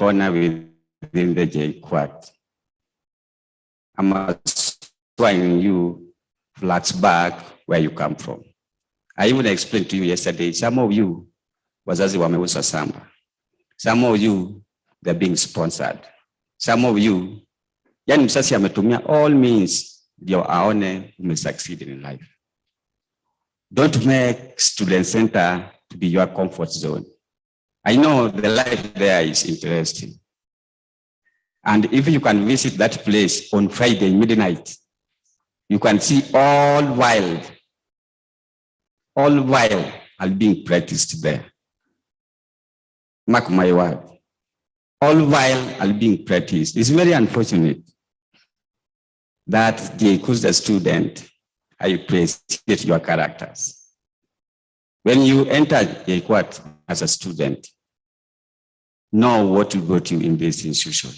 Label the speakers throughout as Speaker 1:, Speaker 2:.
Speaker 1: corner within the JQuad. I'm showing you flashback where you come from. I even explained to you yesterday, some of you wazazi wameuza samba. Some of you, they're being sponsored. Some of you, yani msasi ametumia all means ndio aone umesucceed in life. Don't make student center to be your comfort zone. I know the life there is interesting. And if you can visit that place on Friday midnight, you can see all wild are being practiced there. Mark my word. All wild are being practiced. It's very unfortunate that Jkusda student, I appreciate your characters. When you enter JQuad as a student, know what will got you in this institution.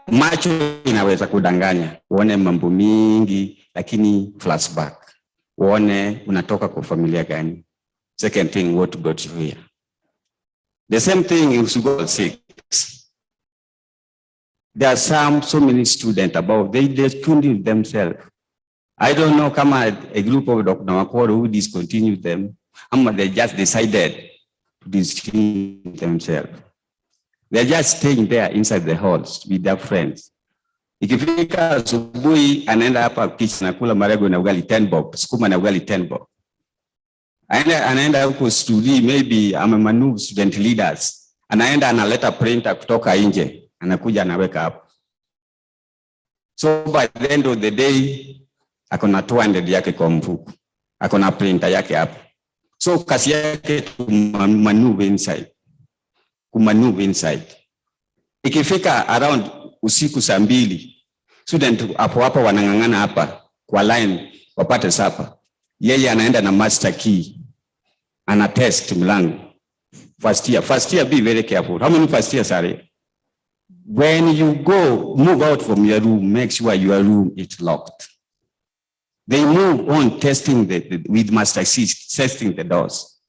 Speaker 1: Macho inaweza kudanganya, uone mambo mingi, lakini flashback, uone unatoka kwa familia gani. Second thing, what got you here. The same thing in School 6. There are so many students about, they discontinued themselves. I don't know, come a group of Dr. Makoro who discontinued them, they just decided to discontinue themselves. They're just staying there inside the halls with their friends. Ikifika asubuhi anaenda hapa kitchen nakula marego na ugali 10 bob, sukuma na ugali 10 bob. Anaenda huko study, maybe amemanu student leaders. Anaenda analeta printer kutoka nje, anakuja anaweka hapo. So by the end of the day, akona 200 yake kwa mfuko. Akona printer yake hapo. So kazi yake maneuver inside. Kumaneuver inside. Ikifika around usiku saa 2, student hapo wanangangana hapa kwa line wapate sapa. Yeye anaenda na master key. Ana test mlango. First year, be very careful. How many first years are there? When you go, move out from your room, make sure your room is locked. They move on testing with master keys, testing the doors.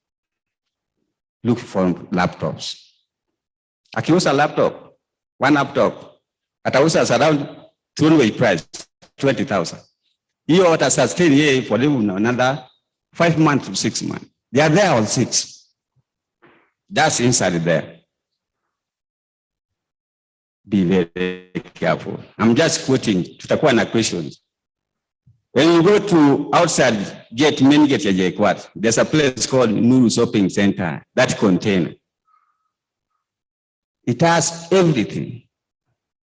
Speaker 1: Look for laptops. Akiusa laptop, one laptop, atausa around 2 price, 20,000. Hiyo wata sustain here for another 5 months to 6 months. They are there on 6. That's inside there. Be very careful. I'm just quoting, tutakuwa na questions. When you go to outside main gate ya JQuad, there's a place called Nuru Shopping Center, that container. It has everything.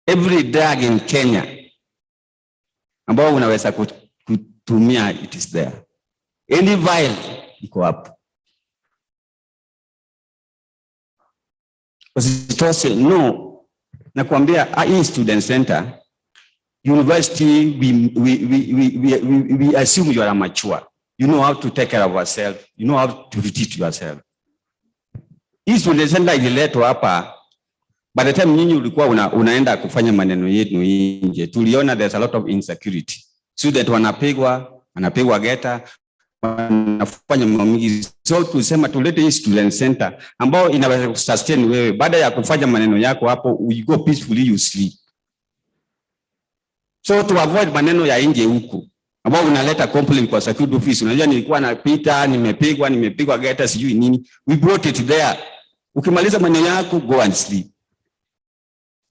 Speaker 1: Every drug in Kenya ambao unaweza kutumia, it is there. Any vial iko hapo. Usitose, no. Nakwambia hii student center, university, we assume you are mature. You know how to take care of yourself. You know how to treat yourself. Hii student center ililetwa hapa. By the time nyinyi ulikuwa unaenda kufanya maneno yetu nje, tuliona there's a lot of insecurity. Student wanapigwa geta, wanafanya mambo mingi. So tusema tulete hii student center ambao inaweza kusustain wewe. Baada ya kufanya maneno yako hapo, you go peacefully, you sleep. So to avoid maneno ya nje huku ambao unaleta complaint kwa security office. Unajua nilikuwa napita, nimepigwa geta sijui nini. We brought it there. Ukimaliza maneno yako, go and sleep.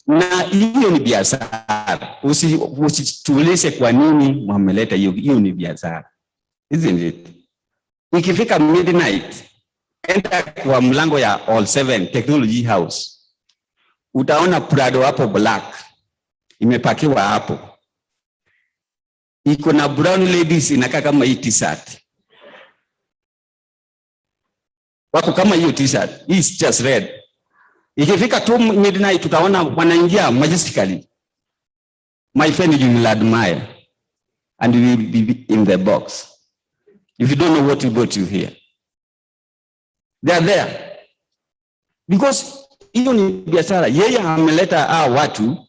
Speaker 1: Na hiyo ni biashara. Usituulize kwa nini mwameleta hiyo ni biashara. Isn't it? Ikifika midnight, enda kwa mlango ya All 7 Technology House. Utaona Prado hapo black. Imepakiwa hapo. Iko na brown ladies inakaa kama hii t-shirt. Wako kama hiyo t-shirt. It's just red. Ikifika 2 midnight tutaona wanaingia majestically. My friend, you will admire and you will be in the box. If you don't know what got you here. They are there. Because hiyo ni biashara. Yeye ameleta watu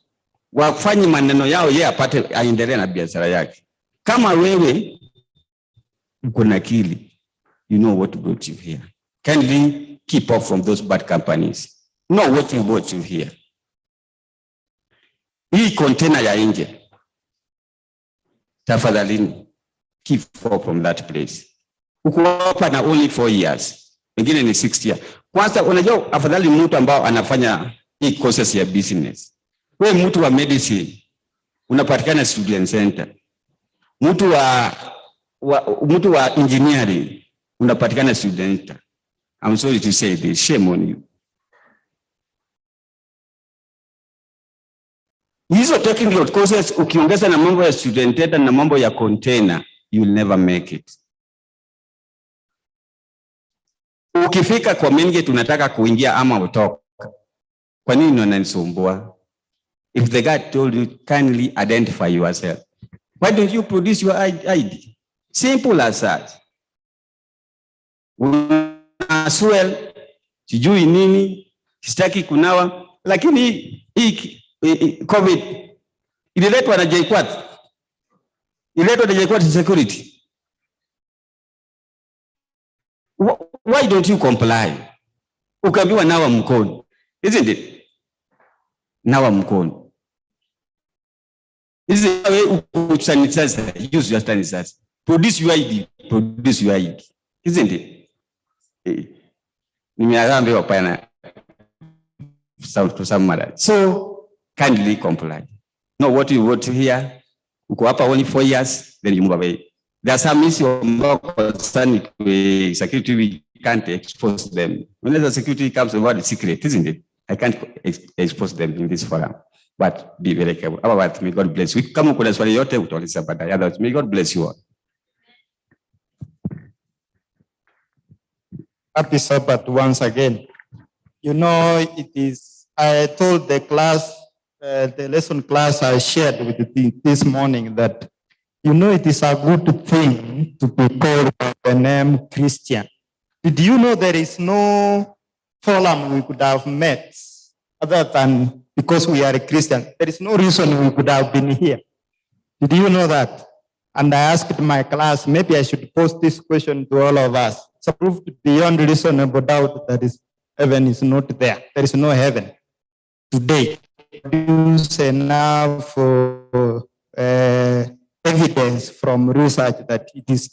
Speaker 1: wafanye maneno yao, yeye apate aendelee na biashara yake. Kama wewe uko na akili, you know what brought you here. Kindly keep off from those bad companies. Know what brought you here. Hii container ya nje, tafadhalini, keep off from that place. Uko hapa na only 4 years, wengine ni 6 years. Kwanza unajua afadhali mtu ambao anafanya hii courses ya business. Wewe mtu wa medicine unapatikana student center. Mtu wa engineering unapatikana student center. I'm sorry to say this, shame on you. Hizo technical courses ukiongeza na mambo ya student center na mambo ya container, you'll never make it. Ukifika kwa main gate unataka kuingia ama utoka. Kwa nini unanisumbua? If the guy told you, kindly identify yourself. Why don't you produce your ID? Simple as that. Swell, sijui nini, sitaki kunawa, lakini hii COVID ililetwa na JKUAT. Ililetwa na JKUAT security. Why don't you comply? Ukaambiwa nawa mkono. Isn't it? Nawa mkono. Is it sanitizer? Use your sanitizer. Produce your ID. Produce your ID. Isn't it? Nimeambiwa pana to some matter. So kindly comply. Know what you want to hear. Uko hapa only 4 years, then you move away. There are some issues concerning security, we can't expose them. When the security comes about the secret, isn't it? I can't expose them in this forum. But be very careful. Otherwise, may God bless you. Kama kuna swali yote utauliza baadaye. Otherwise, may God bless you all.
Speaker 2: Happy Sabbath once again. You know, I told the class, the lesson class I shared with this morning that, you know, it is a good thing to be called by the name Christian. Did you know there is no forum we could have met other than because we are a Christian? There is no reason we could have been here. Did you know that? And I asked my class, maybe I should pose this question to all of us. It's proved beyond reasonable doubt that heaven is not there. There is no heaven today. There's enough evidence from research that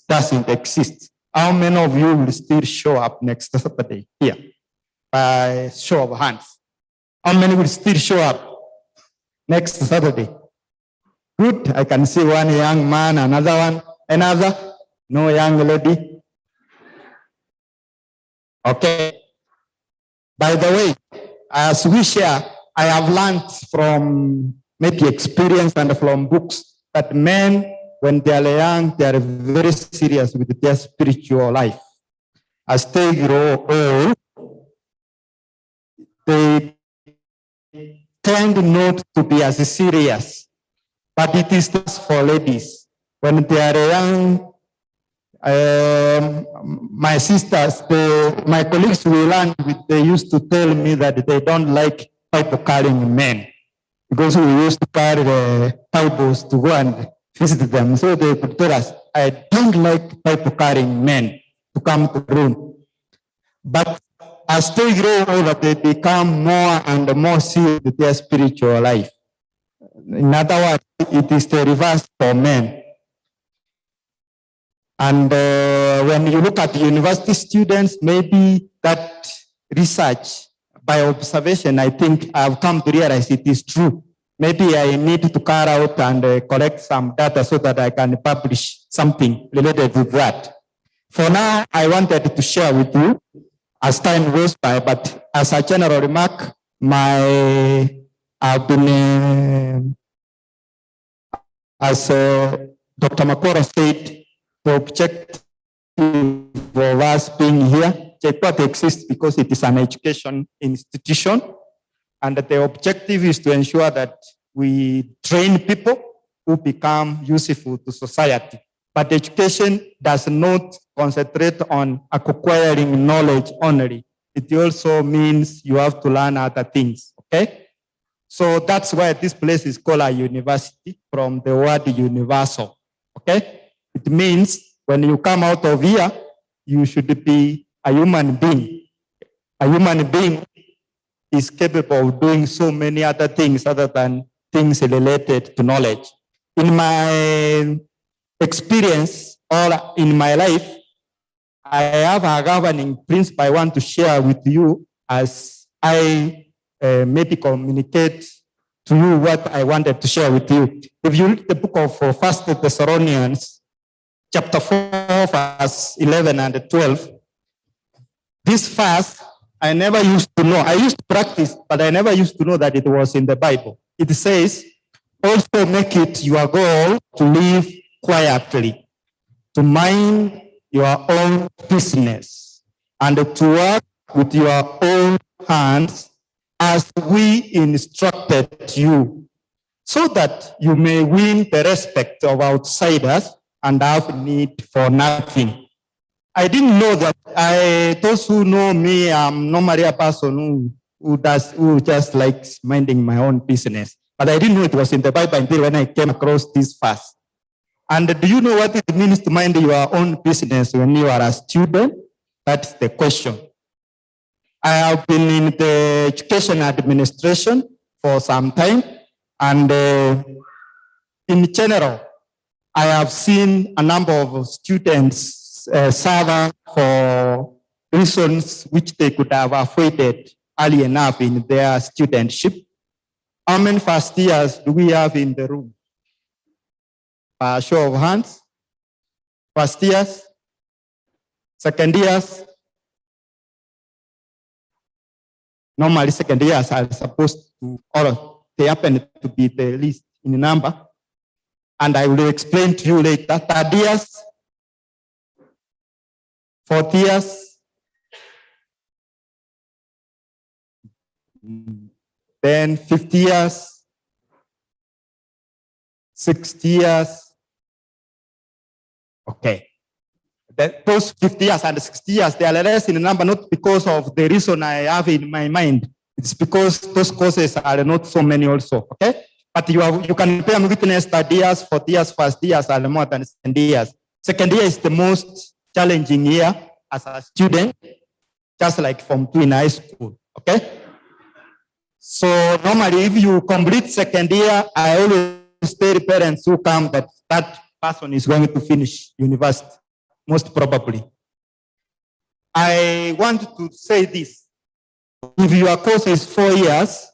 Speaker 2: doesn't exist. How many of you will still show up next Saturday here? By show of hands. How many will still show up next Saturday? Good. I can see one young man, another one, another. No young lady. Okay. By the way, as we share, I have learned from maybe experience and from books that men, when they are young, they are very serious with their spiritual life. As they grow old, they tend not to be as serious. But it is just for ladies. When they are young, my sisters, my colleagues we learn with, they used to tell me that they don't like Bible carrying men because we used to carry the Bibles to go and visit them. So they could tell us, I don't like Bible carrying men to come to the room. But as they grow older, they become more and more serious with their spiritual life. In other words, it is the reverse for men. And when you look at the university students, maybe that research by observation, I think I've come to realize it is true. Maybe I need to carry out and collect some data so that I can publish something related to that. For now, I wanted to share with you as time goes by, but as a general remark, I've been, as Dr. Makoro said, the objective of us being here, JKUAT exists because it is an education institution, and the objective is to ensure that we train people who become useful to society. But education does not concentrate on acquiring knowledge only. It also means you have to learn other things, okay? So that's why this place is called a university, from the word universal, okay? It means when you come out of here, you should be a human being. A human being is capable of doing so many other things other than things related to knowledge. In my experience or in my life, I have a governing principle I want to share with you as I maybe communicate to you what I wanted to share with you. If you read the book of 1 Thessalonians, chapter 4, verse 11 and 12, this fast, I never used to know. I used to practice, but I never used to know that it was in the Bible. It says, also make it your goal to live quietly, to mind your own business, and to work with your own hands as we instructed you, so that you may win the respect of outsiders and have need for nothing. I didn't know that. Those who know me, I'm normally a person who just likes minding my own business. But I didn't know it was in the Bible until when I came across this fast. And do you know what it means to mind your own business when you are a student? That's the question. I have been in the education administration for some time, and in general, I have seen a number of students suffer for reasons which they could have avoided early enough in their studentship. How many first years do we have in the room? By a show of hands. First years, second years. Normally, second years are supposed to, or they happen to be the least in number. And I will explain to you later. Third years, fourth years, then 50 years, 60 years. Okay. Those 50 years and 60 years, they are less in number, not because of the reason I have in my mind. It's because those courses are not so many also, okay? But you can bear witness 30 years, 40 years, first years are more than 10 years. Second year is the most challenging year as a student, just like Form 2 in high school, okay? So normally if you complete second year, I always tell parents who come that that person is going to finish university, most probably. I want to say this. If your course is 4 years,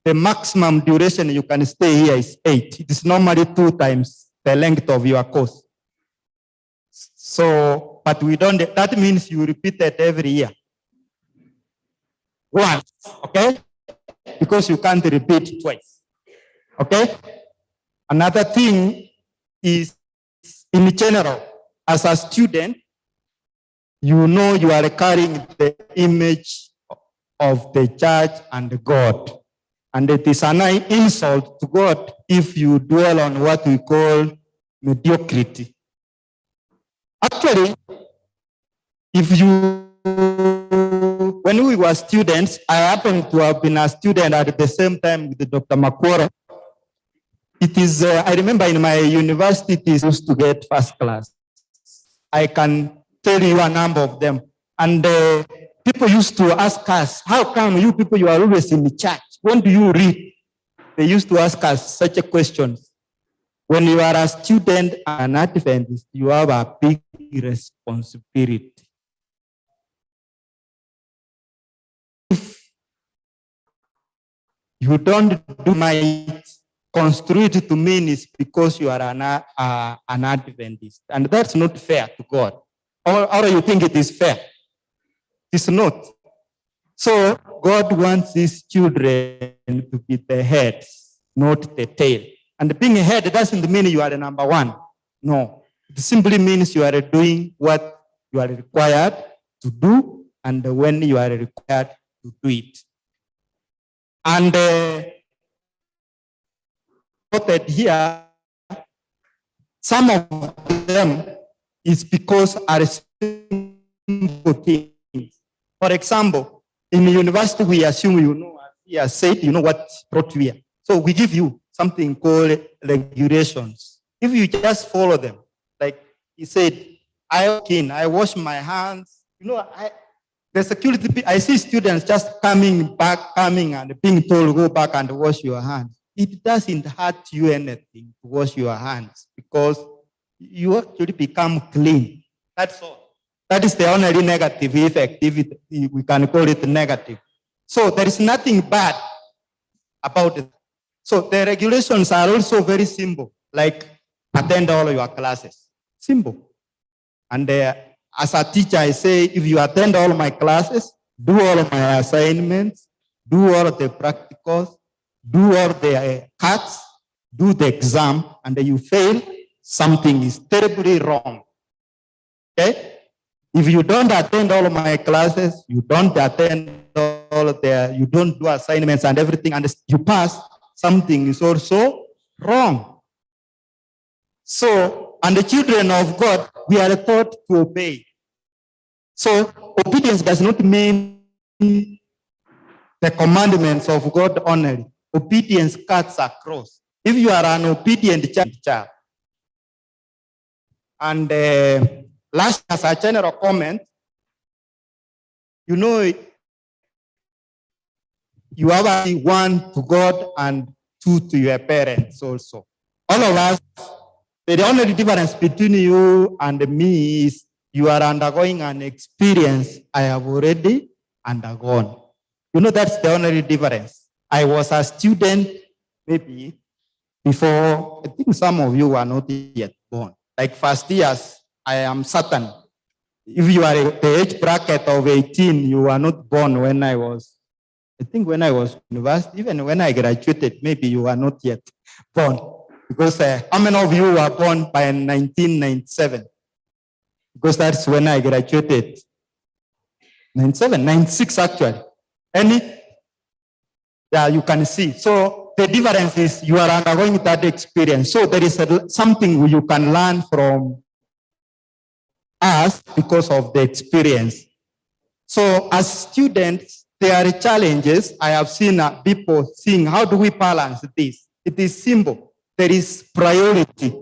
Speaker 2: the maximum duration you can stay here is 8. It is normally 2 times the length of your course. So, but we don't, that means you repeat it every year. Once, okay? Because you can't repeat twice, okay? Another thing is, in general, as a student, you know you are carrying the image of the church and God. And it is an insult to God if you dwell on what we call mediocrity. Actually, when we were students, I happened to have been a student at the same time with Dr. Makwara. It is, I remember in my university, it is used to get first class. I can tell you a number of them. And people used to ask us, how come you people, you are always in the church? When do you read? They used to ask us such a question. When you are a student and an Adventist, you have a big responsibility. If you don't do my construe it to mean is because you are an Adventist. And that's not fair to God. Or you think it is fair? It's not. So God wants his children to be the heads, not the tail. And being a head doesn't mean you are the number one. No. It simply means you are doing what you are required to do and when you are required to do it. And here, some of them is because are simple things. For example, in the university, we assume you know, as he has said, you know what brought you here. So we give you something called regulations. If you just follow them, like he said, I wash my hands. The security, I see students just coming and being told, go back and wash your hands. It doesn't hurt you anything to wash your hands because you actually become clean. That's all. That is the only negative effect, if we can call it negative. So there is nothing bad about it. So the regulations are also very simple, like attend all your classes. Simple. And as a teacher, I say, if you attend all my classes, do all of my assignments, do all of the practicals, do all the cuts, do the exam, and then you fail, something is terribly wrong. Okay? If you don't attend all of my classes, you don't attend all of you don't do assignments and everything, and you pass, something is also wrong. So, and the children of God, we are taught to obey. So, obedience does not mean the commandments of God only. Obedience cuts across. If you are an obedient child, and last, as a general comment, you have one to God and two to your parents also. All of us, the only difference between you and me is you are undergoing an experience I have already undergone. That's the only difference. I was a student maybe before, I think some of you were not yet born. Like first years, I am certain. If you are the age bracket of 18, you were not born when I was university, even when I graduated, maybe you were not yet born. Because how many of you were born by 1997? Because that's when I graduated. 97, 96 actually. Yeah, you can see. So the difference is you are undergoing that experience. So there is something you can learn from us because of the experience. So as students, there are challenges. I have seen people saying, how do we balance this? It is simple. There is priority.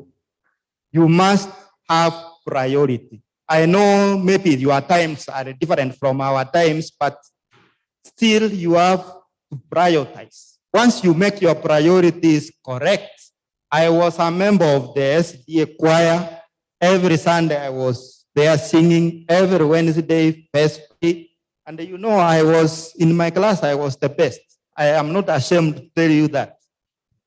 Speaker 2: You must have priority. I know maybe your times are different from our times, but still you have to prioritize. Once you make your priorities correct, I was a member of the SDA choir. Every Sunday I was there singing, every Wednesday, first week. And I was in my class, I was the best. I am not ashamed to tell you that.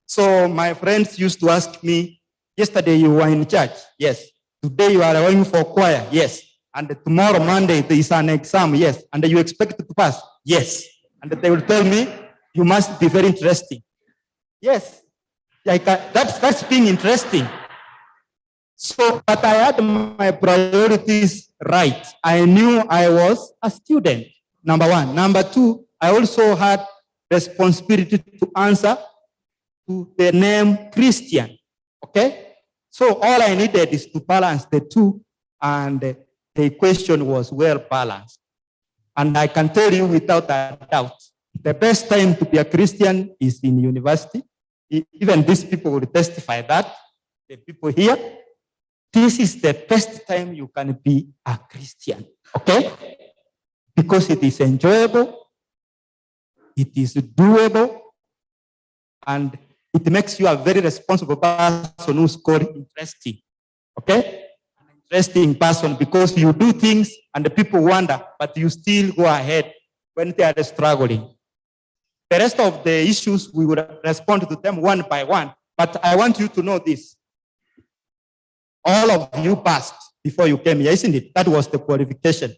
Speaker 2: So my friends used to ask me, yesterday you were in church? Yes. Today you are going for choir? Yes. And tomorrow, Monday, there is an exam? Yes. And you expect to pass? Yes. And they will tell me, you must be very interesting. Yes. Like that's being interesting. So, but I had my priorities right. I knew I was a student, number one. Number two, I also had responsibility to answer to the name Christian. Okay? So all I needed is to balance the two, and the equation was well balanced. And I can tell you without a doubt, the best time to be a Christian is in university. Even these people will testify that, the people here. This is the best time you can be a Christian, okay? Because it is enjoyable, it is doable, and it makes you a very responsible person who's called interesting, okay? An interesting person because you do things and the people wonder, but you still go ahead when they are struggling. The rest of the issues, we will respond to them one by one, but I want you to know this. All of you passed before you came here, isn't it? That was the qualification.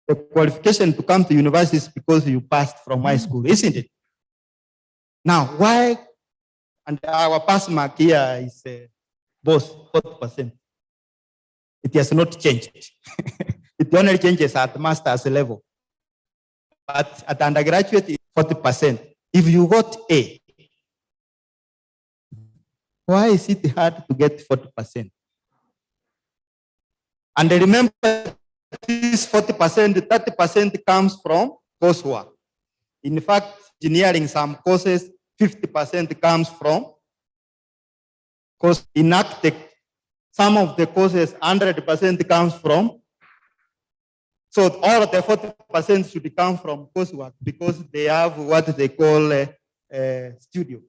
Speaker 2: The qualification to come to university is because you passed from high school, isn't it? Now, why? And our pass mark here is both 40%. It has not changed. It only changes at master's level. But at undergraduate, it's 40%. If you got A, why is it hard to get 40%? And remember, this 40%, 30% comes from coursework. In fact, engineering, some courses, 50% comes from course. In architect, some of the courses 100% comes from. So all of the 40% should come from coursework because they have what they call a studio.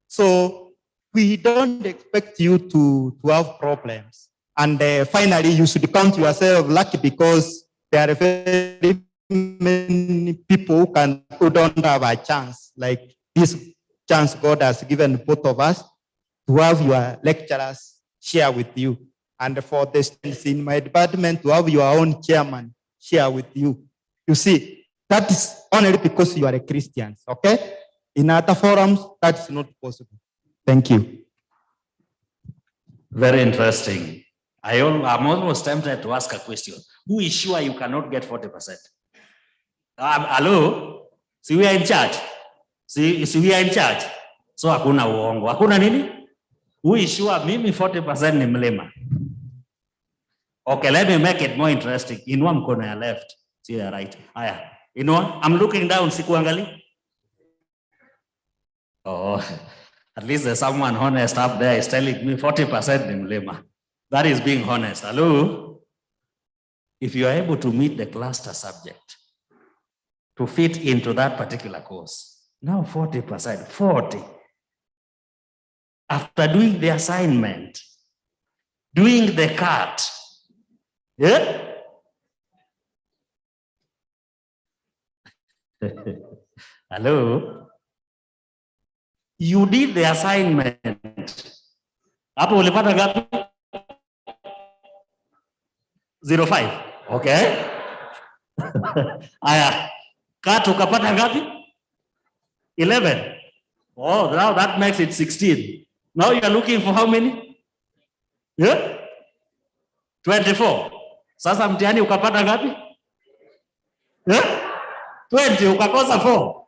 Speaker 2: So we don't expect you to have problems. And finally, you should count yourself lucky because there are very many people who don't have a chance, like this chance God has given both of us to have your lecturers share with you. And for the students in my department to have your own chairman share with you. You see, that is only because you are a Christian, okay? In other forums, that's not possible. Thank you.
Speaker 3: Very interesting. I'm almost tempted to ask a question. Who is sure you cannot get 40%? Hello? See, we are in charge. See, we are in charge. So hakuna uongo. Hakuna nini? Who is sure mimi 40% ni mlima? Okay, let me make it more interesting. Inua mkono ya left, see ya right. Aya, inua. I'm looking down, sikuangali. Oh, at least there's someone honest up there is telling me 40% ni mlima. That is being honest. Hello? If you are able to meet the cluster subject to fit into that particular course, now 40%, 40. After doing the assignment, doing the cut, yeah? Hello? You did the assignment. Hapo ulipata ngapi? 05. Okay. Aya. Cut ukapata ngapi? 11. Oh, now that makes it 16. Now you are looking for how many? Yeah? 24. Sasa mtihani ukapata ngapi? Yeah? 20, ukakosa 4.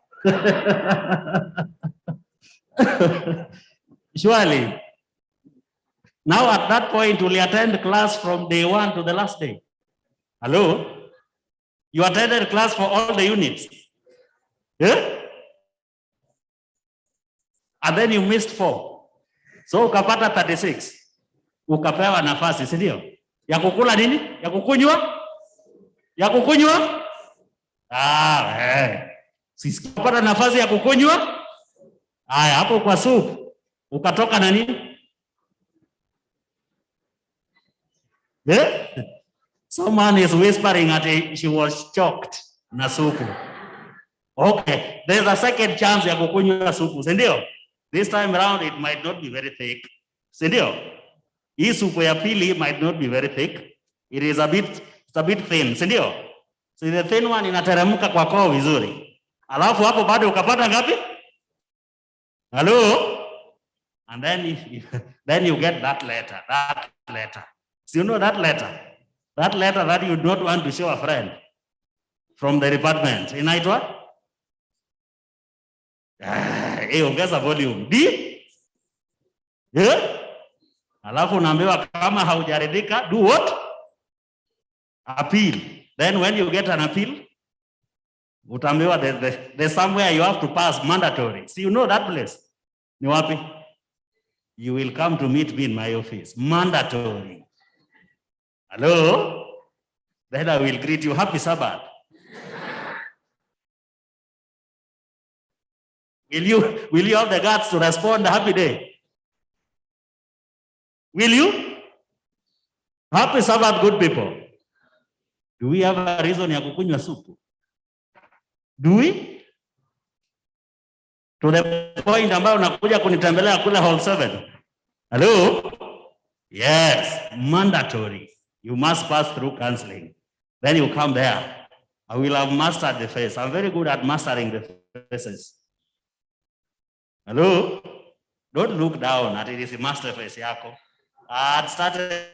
Speaker 3: Surely. Now at that point, will you attend class from day 1 to the last day? Hello? You attended class for all the units. Yeah? And then you missed 4. So ukapata 36. Ukapewa nafasi, si ndio? Ya kukula nini? Ya kukunywa? Ya kukunywa? Sisi kupata nafasi ya kukunywa? Haya, hapo kwa supu ukatoka na nini? Yeah? Someone is whispering at she was choked na supu. Okay, there's a second chance ya kukunywa supu, si ndio? This time around it might not be very thick. Si ndio? Hii supu ya pili might not be very thick. It is a bit thin, si ndio? So the thin one inateremka kwa koo vizuri. Alafu hapo bado ukapata ngapi? Hello? And then you get that letter. So you know that letter? That letter that you don't want to show a friend from the department. Inaitwa? Ongeza volume. D? Yeah? Alafu unaambiwa kama haujaridhika, do what? Appeal. Then when you get an appeal, utaambiwa there's somewhere you have to pass mandatory. See, you know that place? Ni wapi? You will come to meet me in my office. Mandatory. Hello? Then I will greet you. Happy Sabbath. Will you have the guts to respond happy day? Will you? Happy Sabbath, good people. Do we have a reason ya kukunywa supu? Do we? To the point ambayo unakuja kunitembelea kule hall 7. Hello? Yes, mandatory. You must pass through counseling. Then you come there. I will have mastered the face. I'm very good at mastering the faces. Hello? Don't look down at it is a master face yako. I started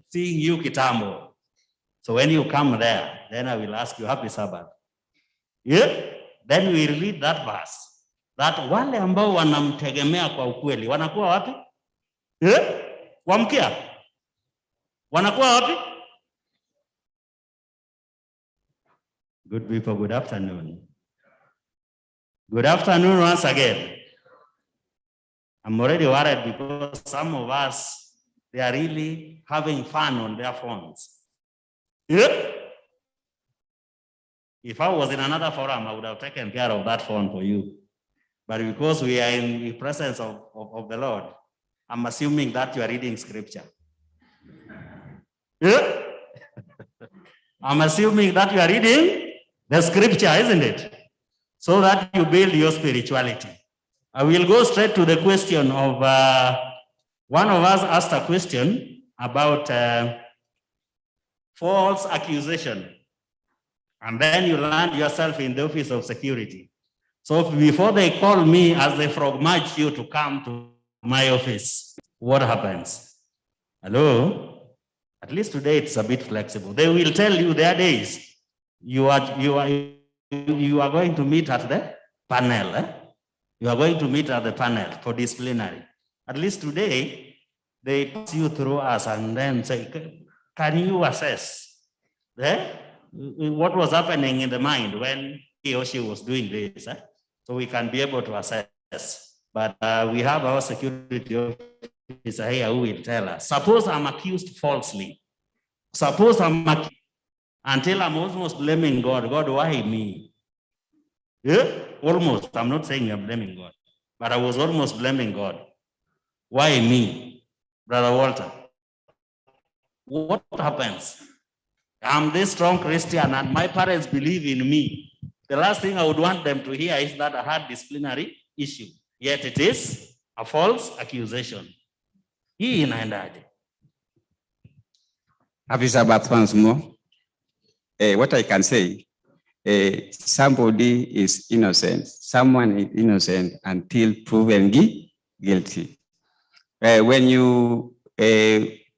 Speaker 3: seeing you kitambo. So when you come there, then I will ask you, happy Sabbath. Yeah? Then we read that verse. That wale ambao wanamtegemea kwa ukweli, wanakuwa wapi? Yeah? Wamkia? Wanakuwa wapi? Good people, good afternoon. Good afternoon once again. I'm already worried because some of us they are really having fun on their phones. Yeah? If I was in another forum, I would have taken care of that phone for you. But because we are in the presence of the Lord, I'm assuming that you are reading scripture. Yeah? I'm assuming that you are reading the scripture, isn't it? So that you build your spirituality. I will go straight to the question of, one of us asked a question about false accusation. And then you land yourself in the office of security. So before they call me as they frog march you to come to my office, what happens? Hello? At least today it's a bit flexible. They will tell you their days. You are going to meet at the panel. You are going to meet at the panel for disciplinary. At least today, they pass you through us and then say, can you assess what was happening in the mind when he or she was doing this? So we can be able to assess. But we have our security officer here who will tell us. Suppose I'm accused falsely. Suppose I'm accused until I'm almost blaming God. God, why me? Yeah? Almost. I'm not saying I'm blaming God, but I was almost blaming God. Why me? Brother Walter, what happens? I'm this strong Christian and my parents believe in me. The last thing I would want them to hear is that I had disciplinary issue. Yet it is a false accusation. Hii inaendaje?
Speaker 1: Happy Sabbath once more. What I can say, somebody is innocent. Someone is innocent until proven guilty. When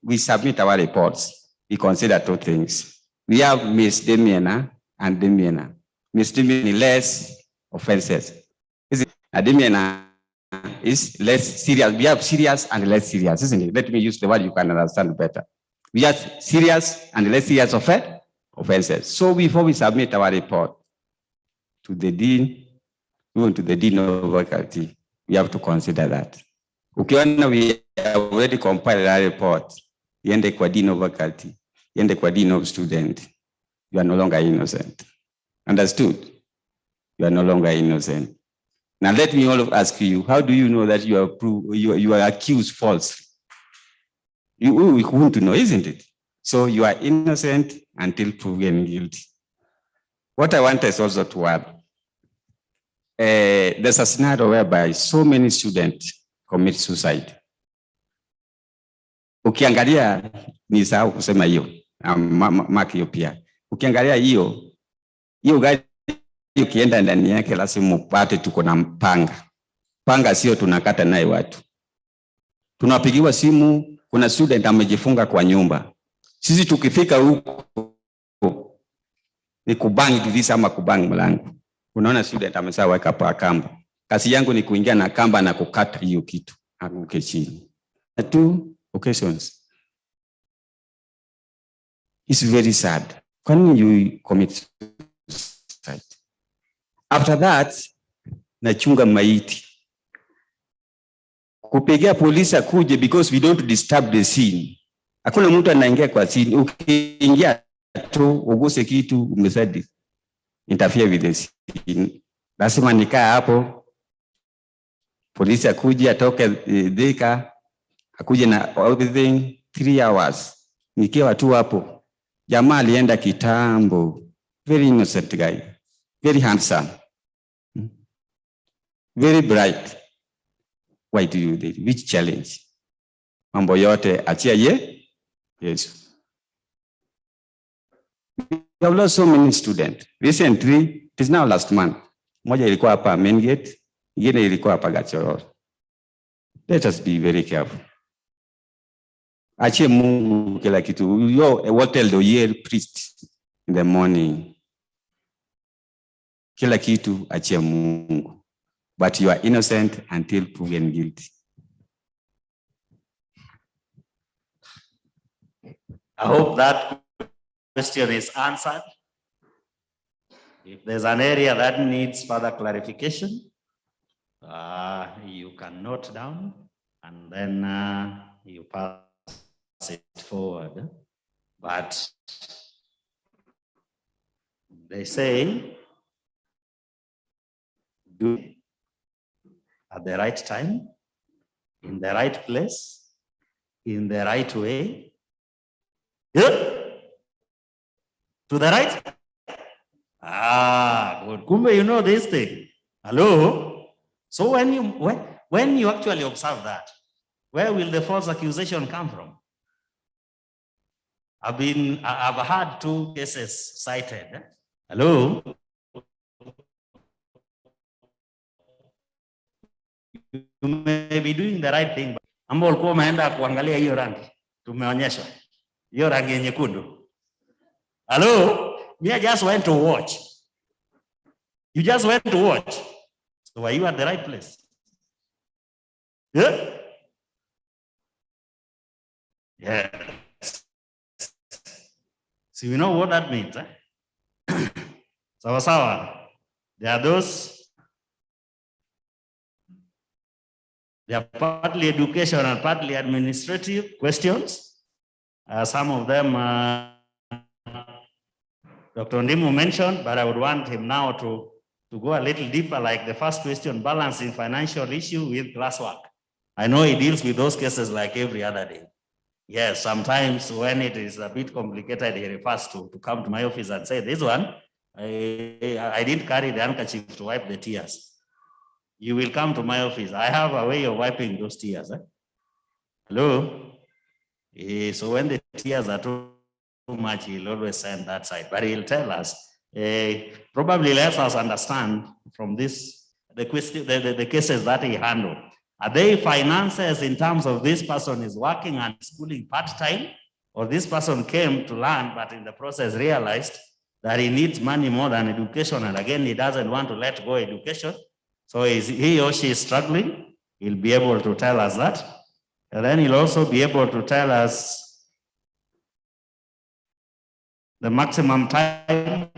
Speaker 1: we submit our reports, we consider two things. We have misdemeanor and demeanor. Misdemeanor less offenses. A demeanor is less serious. We have serious and less serious, isn't it? Let me use the word you can understand better. We have serious and less serious offenses. So before we submit our report to the dean, even to the dean of faculty, we have to consider that. Ukiona we already compiled our report, iende kwa dean of faculty, iende kwa dean of student, you are no longer innocent. Understood? You are no longer innocent. Now let me all ask you, how do you know that you are accused falsely? We want to know, isn't it? So you are innocent until proven guilty. What I want is also to add, there's a scenario whereby so many students commit suicide. Ukiangalia, nisahau kusema hiyo, mark hiyo pia. Ukiangalia hiyo gari ukienda ndani yake lazima upate tuko na mpanga. Panga sio tunakata naye watu. Tunapigiwa simu, kuna student amejifunga kwa nyumba. Sisi tukifika huko ni kubangi divisa ama kubangi mlango. Unaona student amesaweka pa kamba. Kazi yangu ni kuingia na kamba na kukata hiyo kitu. Anguke chini. 2 occasions. It's very sad. When you commit suicide. After that, nachunga maiti. Kupigia polisi akuje because we don't disturb the scene. Hakuna mtu anaingia kwa scene. Ukiingia tu uguse kitu umesadi interfere with the scene. Lazima nikaa hapo. Polisi akuje atoke dhika akuje na everything 3 hours. Nikiwa tu hapo. Jamaa alienda kitambo. Very innocent guy. Very handsome. Very bright. Why do you do it? Which challenge? Mambo yote achia Yes. We have lost so many students. Recently, it is now last month. Moja ilikuwa hapa main gate, ingine ilikuwa hapa Gachororo. Let us be very careful. Achie Mungu kila kitu. What tell the year priest in the morning? Kila kitu achie Mungu. But you are innocent until proven guilty.
Speaker 3: I hope that question is answered. If there's an area that needs further clarification, you can note down and then you pass forward. But they say, do it at the right time, in the right place, in the right way. Yeah? To the right? Good. Kumbe, you know this thing. Hello? So when you actually observe that, where will the false accusation come from? I've had 2 cases cited. Hello? You may be doing the right thing. Ambao ulikuwa umeenda kuangalia hiyo rangi. Tumeonyeshwa. Hiyo rangi nyekundu. Hello? Me, I just went to watch. You just went to watch. So are you at the right place? Yeah? Yes. So you know what that means, eh? Sawa. There are those, they are partly educational and partly administrative questions. Some of them Dr. Ndimu mentioned, but I would want him now to go a little deeper, like the first question, balancing financial issue with classwork. I know he deals with those cases like every other day. Yes, sometimes when it is a bit complicated, he refers to come to my office and say, this one, I didn't carry the handkerchief to wipe the tears. You will come to my office. I have a way of wiping those tears. Hello? So when the tears are too much, he'll always send that side, but he'll tell us, probably let us understand from this, the question, the cases that he handled. Are they finances in terms of this person is working and schooling part-time, or this person came to learn, but in the process realized that he needs money more than education, and again, he doesn't want to let go education. So is he or she is struggling? He'll be able to tell us that. And then he'll also be able to tell us the maximum time.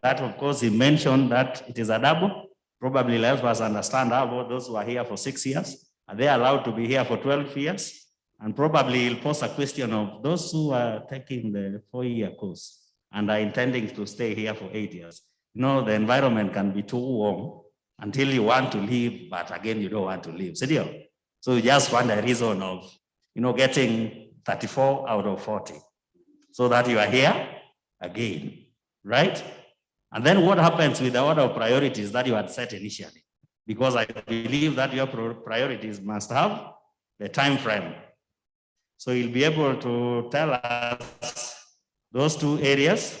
Speaker 3: That, of course, he mentioned that it is a double. Probably help us understand how about those who are here for 6 years. Are they allowed to be here for 12 years? And probably he'll pose a question of those who are taking the 4-year course and are intending to stay here for 8 years. You know, the environment can be too warm until you want to leave, but again, you don't want to leave. So you just find a reason of, getting 34 out of 40 so that you are here again, right? And then what happens with the order of priorities that you had set initially? Because I believe that your priorities must have the time frame. So you'll be able to tell us those 2 areas.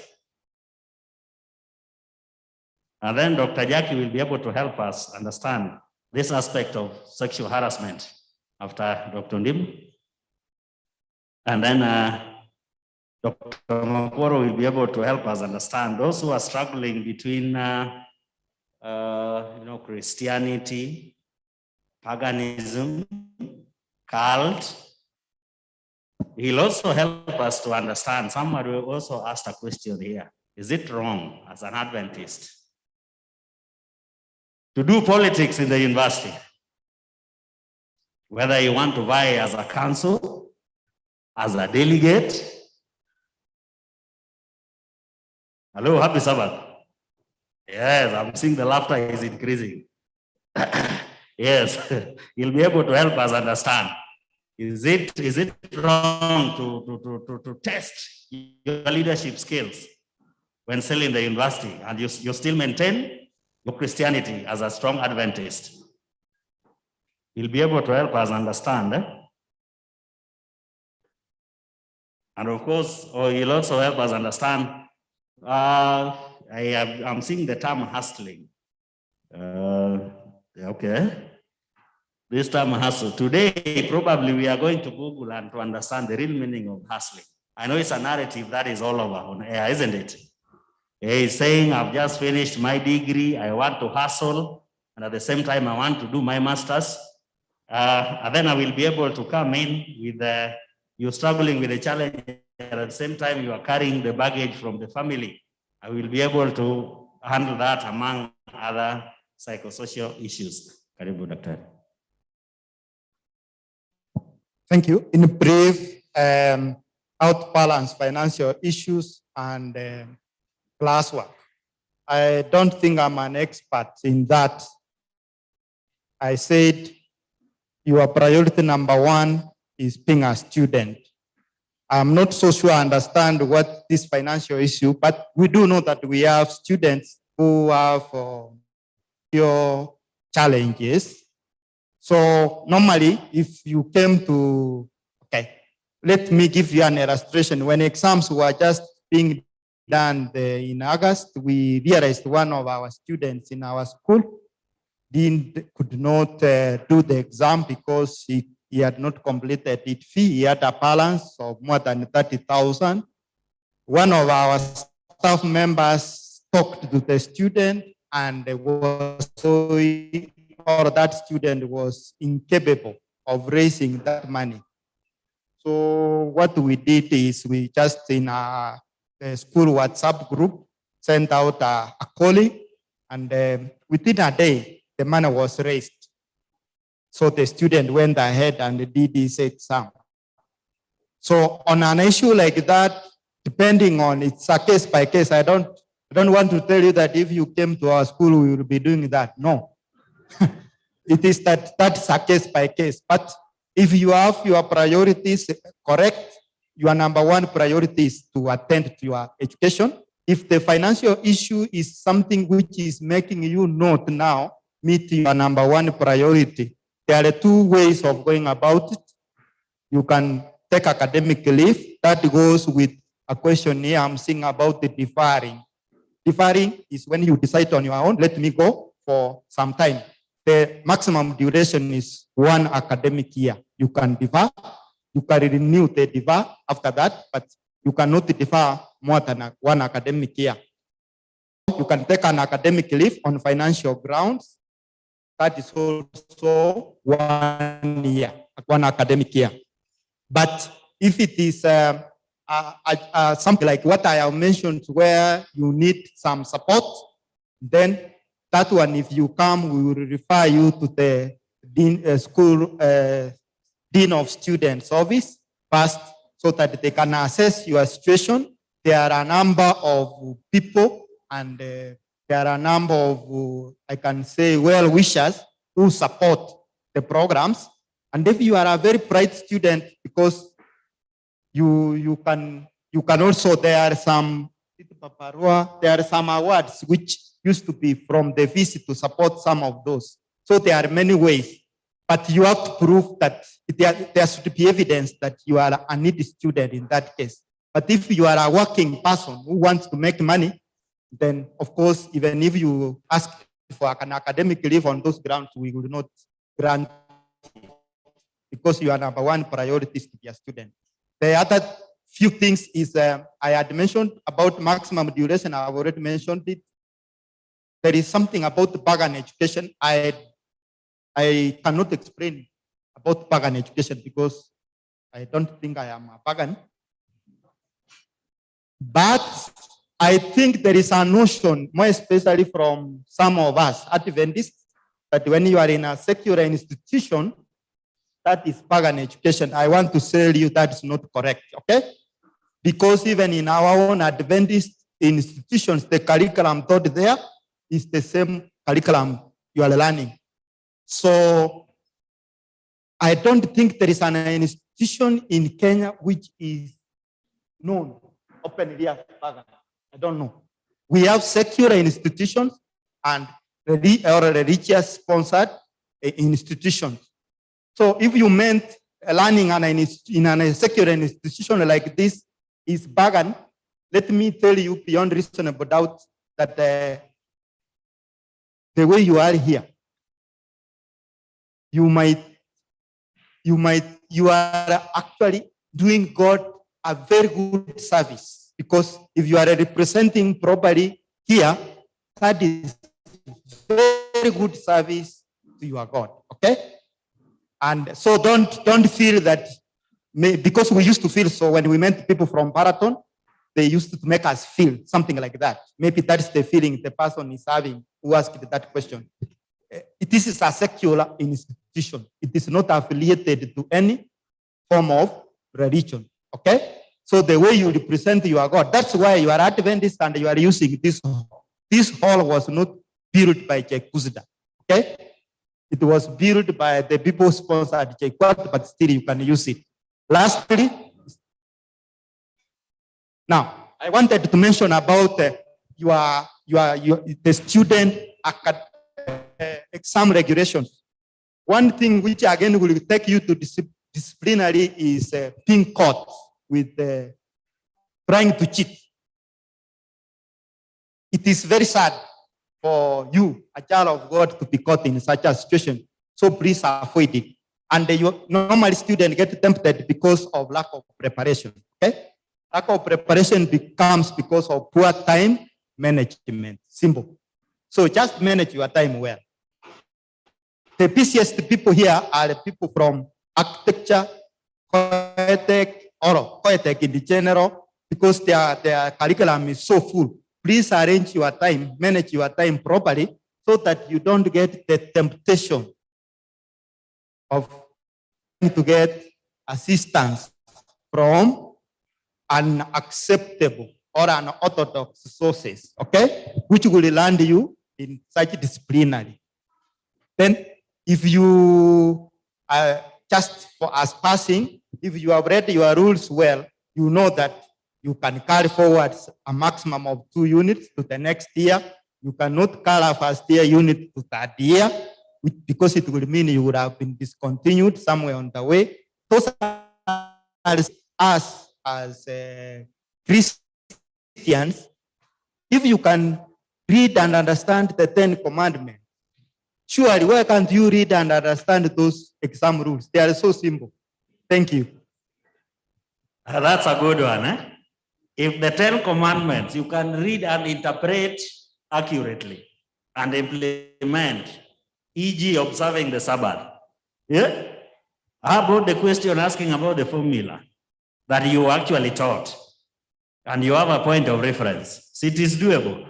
Speaker 3: And then Dr. Jackie will be able to help us understand this aspect of sexual harassment after Dr. Ndim. And then Dr. Mokoro will be able to help us understand those who are struggling between Christianity, paganism, cult. He'll also help us to understand. Somebody will also ask a question here. Is it wrong as an Adventist to do politics in the university? Whether you want to vie as a council, as a delegate. Hello, happy Sabbath. Yes, I'm seeing the laughter is increasing. Yes, you'll be able to help us understand. Is it wrong to test your leadership skills when still in the university, and you still maintain your Christianity as a strong Adventist? You'll be able to help us understand. And of course, you'll also help us understand. I'm seeing the term hustling. Okay. This term hustle. Today, probably we are going to Google and to understand the real meaning of hustling. I know it's a narrative that is all over on air, isn't it? He's saying, I've just finished my degree. I want to hustle. And at the same time, I want to do my master's. And then I will be able to come in with you're struggling with a challenge. At the same time, you are carrying the baggage from the family. I will be able to handle that among other psychosocial issues. Karibu, Doctor.
Speaker 2: Thank you. In brief, outbalance financial issues and classwork. I don't think I'm an expert in that. I said your priority number one is being a student. I'm not so sure I understand what this financial issue, but we do know that we have students who have your challenges. So normally, if you came to, okay, let me give you an illustration. When exams were just being done in August, we realized one of our students in our school could not do the exam because he had not completed it fee. He had a balance of more than 30,000. One of our staff members talked to the student and that student was incapable of raising that money. So what we did is we just in a school WhatsApp group sent out a calling, and within a day the money was raised. So the student went ahead and did his exam. So on an issue like that, depending on it's a case by case, I don't want to tell you that if you came to our school, we will be doing that. No. It is that's a case by case. But if you have your priorities correct, your number one priority is to attend to your education. If the financial issue is something which is making you not now meet your number one priority, there are two ways of going about it. You can take academic leave. That goes with a question here I'm seeing about the deferring. Deferring is when you decide on your own, let me go for some time. The maximum duration is 1 academic year. You can defer, you can renew the defer after that, but you cannot defer more than 1 academic year. You can take an academic leave on financial grounds. That is also 1 year, 1 academic year. But if it is something like what I have mentioned where you need some support, then that one, if you come, we will refer you to the dean of students office first so that they can assess your situation. There are a number of people and there are a number of, I can say, well-wishers who support the programs. And if you are a very bright student, because you can also, there are some awards which used to be from the VC to support some of those. So there are many ways, but you have to prove that there should be evidence that you are a needy student in that case. But if you are a working person who wants to make money, then of course, even if you ask for an academic leave on those grounds, we will not grant it because your number one priority is to be a student. The other few things is I had mentioned about maximum duration. I have already mentioned it. There is something about the pagan education. I cannot explain about pagan education because I don't think I am a pagan. But I think there is a notion, more especially from some of us Adventists, that when you are in a secular institution, that is pagan education. I want to tell you that is not correct, okay? Because even in our own Adventist institutions, the curriculum taught there is the same curriculum you are learning. So I don't think there is an institution in Kenya which is known openly as pagan. I don't know. We have secular institutions and religious sponsored institutions. So if you meant learning in a secular institution like this is pagan, let me tell you beyond reasonable doubt that the way you are here, you are actually doing God a very good service, because if you are representing properly here, that is very good service to your God, okay? And so don't feel that, because we used to feel so when we met people from Paraton, they used to make us feel something like that. Maybe that's the feeling the person is having who asked that question. This is a secular institution. It is not affiliated to any form of religion. Okay? So the way you represent your God, that's why you are Adventist and you are using this hall. This hall was not built by Jkusda. Okay? It was built by the people sponsored Jkusda, but still you can use it. Lastly, now I wanted to mention about the student exam regulations. One thing which again will take you to disciplinary is being caught with trying to cheat. It is very sad for you, a child of God, to be caught in such a situation. So please avoid it. And normally students get tempted because of lack of preparation. Okay? Lack of preparation becomes because of poor time management. Simple. So just manage your time well. The busiest people here are the people from architecture, Coetech in the general, because their curriculum is so full. Please arrange your time, manage your time properly so that you don't get the temptation of to get assistance from unacceptable or unorthodox sources, okay, which will land you in such disciplinary. Then if you are just for us passing, if you have read your rules well, you know that you can carry forward a maximum of 2 units to the next year. You cannot carry a first year unit to third year, because it will mean you would have been discontinued somewhere on the way. Those are us as Christians. If you can read and understand the 10 commandments, surely why can't you read and understand those exam rules? They are so simple. Thank you.
Speaker 3: That's a good one. Eh? If the 10 commandments you can read and interpret accurately and implement, e.g. observing the Sabbath. Yeah? How about the question asking about the formula that you actually taught and you have a point of reference? So it is doable.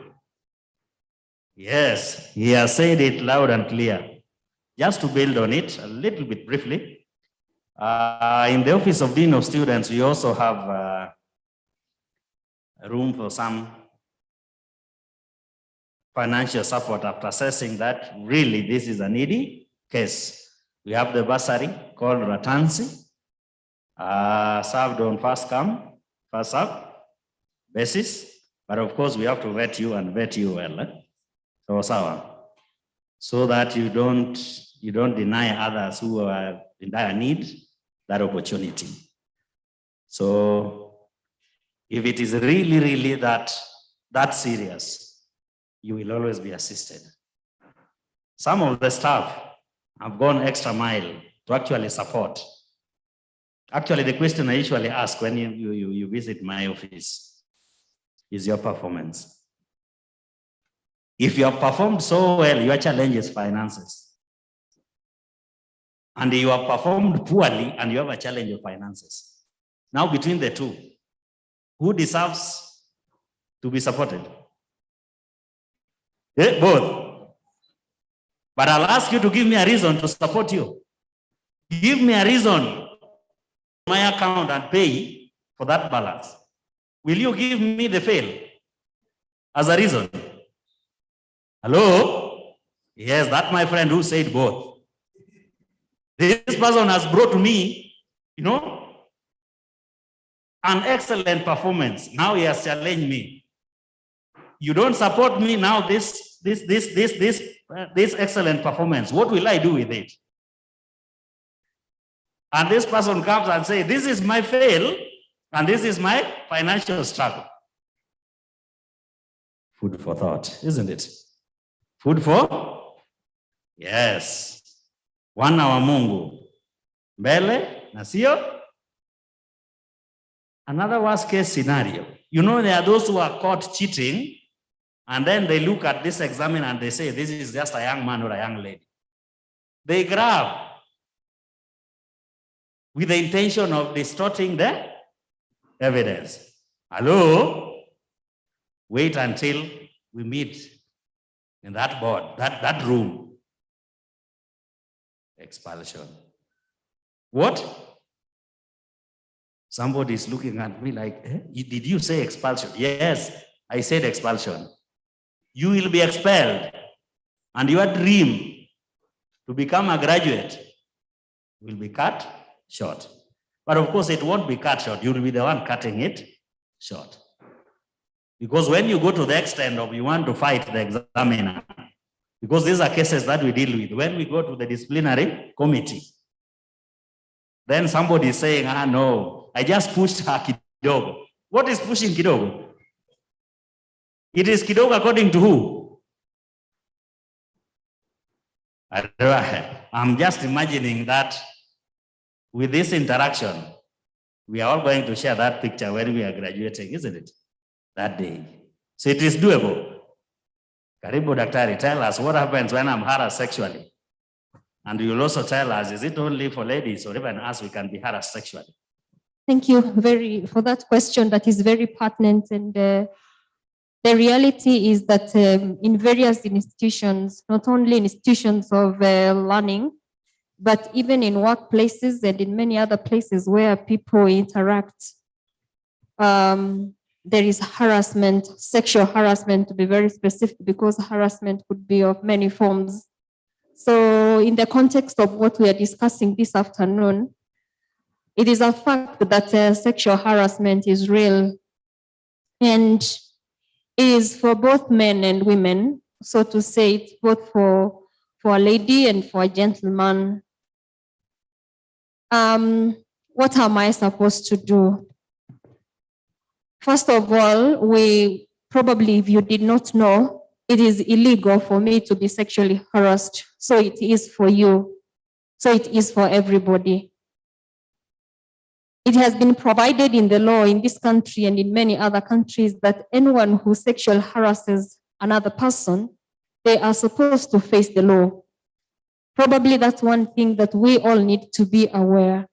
Speaker 3: Yes, he has said it loud and clear. Just to build on it a little bit briefly, in the Office of Dean of Students, we also have room for some financial support after assessing that really this is a needy case. We have the bursary called Ratansi, served on first come, first serve basis. But of course, we have to vet you and vet you well. So that you don't deny others who are in dire need that opportunity. So if it is really, really that serious, you will always be assisted. Some of the staff have gone extra mile to actually support. Actually, the question I usually ask when you visit my office is your performance. If you have performed so well, your challenge is finances. And you have performed poorly and you have a challenge of finances. Now, between the two, who deserves to be supported? Yeah, both. But I'll ask you to give me a reason to support you. Give me a reason my account and pay for that balance. Will you give me the fail as a reason? Hello? Yes, that's my friend who said both. This person has brought to me, an excellent performance. Now he has challenged me. You don't support me now, this excellent performance. What will I do with it? And this person comes and says, this is my fail, and this is my financial struggle. Food for thought, isn't it? Food for? Yes. Wana wa Mungu. Mbele, na sio? Another worst case scenario. There are those who are caught cheating, and then they look at this examiner and they say, this is just a young man or a young lady. They grab with the intention of distorting the evidence. Hello? Wait until we meet in that board, that room. Expulsion. What? Somebody is looking at me like, did you say expulsion? Yes, I said expulsion. You will be expelled, and your dream to become a graduate will be cut short. But of course, it won't be cut short. You will be the one cutting it short. Because when you go to the extent of you want to fight the examiner, because these are cases that we deal with, when we go to the disciplinary committee, then somebody is saying, no, I just pushed her kidogo. What is pushing kidogo? It is kidogo according to who? I'm just imagining that with this interaction, we are all going to share that picture when we are graduating, isn't it? That day. So it is doable. Karibu Daktari, tell us what happens when I'm harassed sexually. And you'll also tell us, is it only for ladies or even us we can be harassed sexually?
Speaker 4: Thank you for that question that is very pertinent. And the reality is that in various institutions, not only institutions of learning, but even in workplaces and in many other places where people interact, there is harassment, sexual harassment to be very specific, because harassment could be of many forms. So in the context of what we are discussing this afternoon, it is a fact that sexual harassment is real, and it is for both men and women. So to say, it's both for a lady and for a gentleman. What am I supposed to do? First of all, we probably, if you did not know, it is illegal for me to be sexually harassed. So it is for you. So it is for everybody. It has been provided in the law in this country and in many other countries that anyone who sexually harasses another person, they are supposed to face the law. Probably that's one thing that we all need to be aware.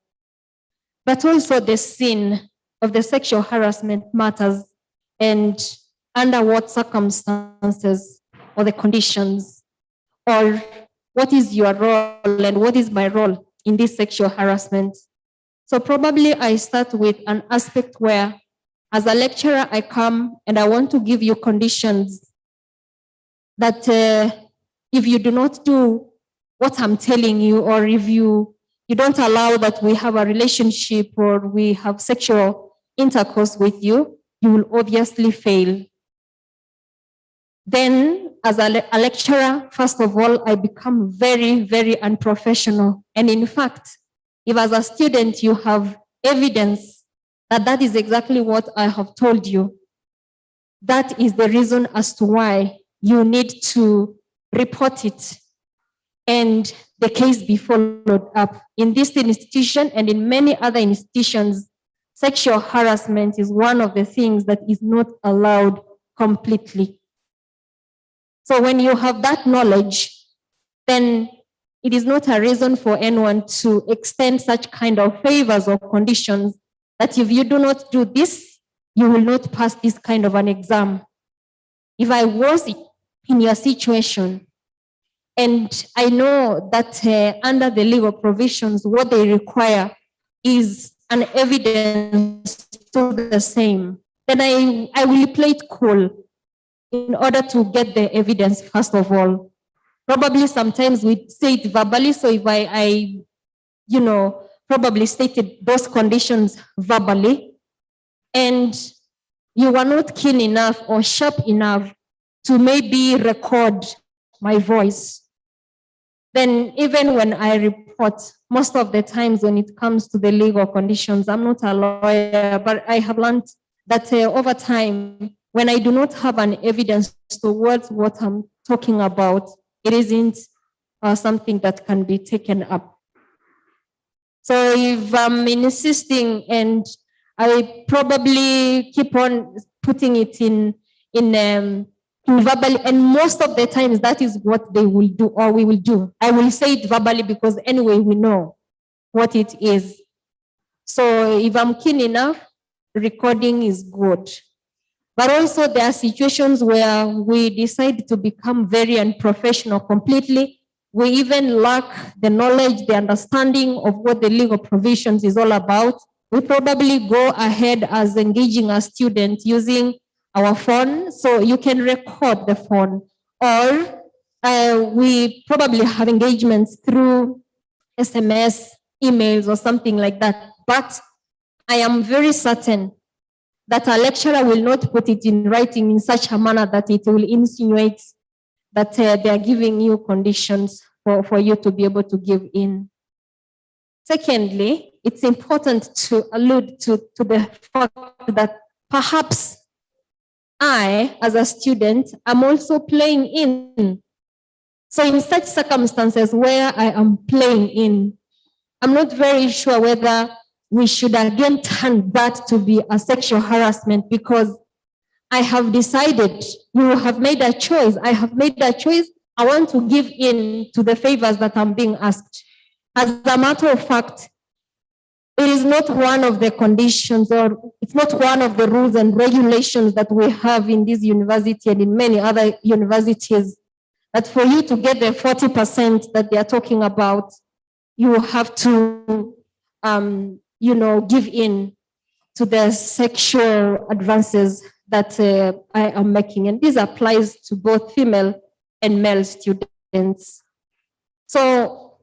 Speaker 4: But also the sin of the sexual harassment matters, and under what circumstances or the conditions, or what is your role and what is my role in this sexual harassment. So probably I start with an aspect where, as a lecturer, I come and I want to give you conditions that if you do not do what I'm telling you, or if you don't allow that we have a relationship or we have sexual intercourse with you, you will obviously fail. Then, as a lecturer, first of all, I become very, very unprofessional. And in fact, if as a student you have evidence that that is exactly what I have told you, that is the reason as to why you need to report it and the case be followed up. In this institution and in many other institutions, sexual harassment is one of the things that is not allowed completely. So when you have that knowledge, then it is not a reason for anyone to extend such kind of favors or conditions that if you do not do this, you will not pass this kind of an exam. If I was in your situation, and I know that under the legal provisions, what they require is an evidence to the same, then I will play it cool in order to get the evidence, first of all. Probably sometimes we say it verbally, so if I probably stated those conditions verbally, and you were not keen enough or sharp enough to maybe record my voice, then even when I report, most of the times when it comes to the legal conditions, I'm not a lawyer, but I have learned that over time, when I do not have an evidence towards what I'm talking about, it isn't something that can be taken up. So if I'm insisting, and I probably keep on putting it in verbally, and most of the times that is what they will do, or we will do. I will say it verbally because anyway we know what it is. So if I'm keen enough, recording is good. But also there are situations where we decide to become very unprofessional completely. We even lack the knowledge, the understanding of what the legal provisions is all about. we probably go ahead as engaging a student using our phone, so you can record the phone, or we probably have engagements through SMS, emails, or something like that. But I am very certain that a lecturer will not put it in writing in such a manner that it will insinuate that they are giving you conditions for you to be able to give in. Secondly, it's important to allude to the fact that perhaps I, as a student, am also playing in. So in such circumstances where I am playing in, I'm not very sure whether we should again turn that to be a sexual harassment, because I have decided, you have made a choice, I have made a choice, I want to give in to the favors that I'm being asked. As a matter of fact, it is not one of the conditions, or it's not one of the rules and regulations that we have in this university and in many other universities, that for you to get the 40% that they are talking about, you have to, give in to the sexual advances that I am making. And this applies to both female and male students. So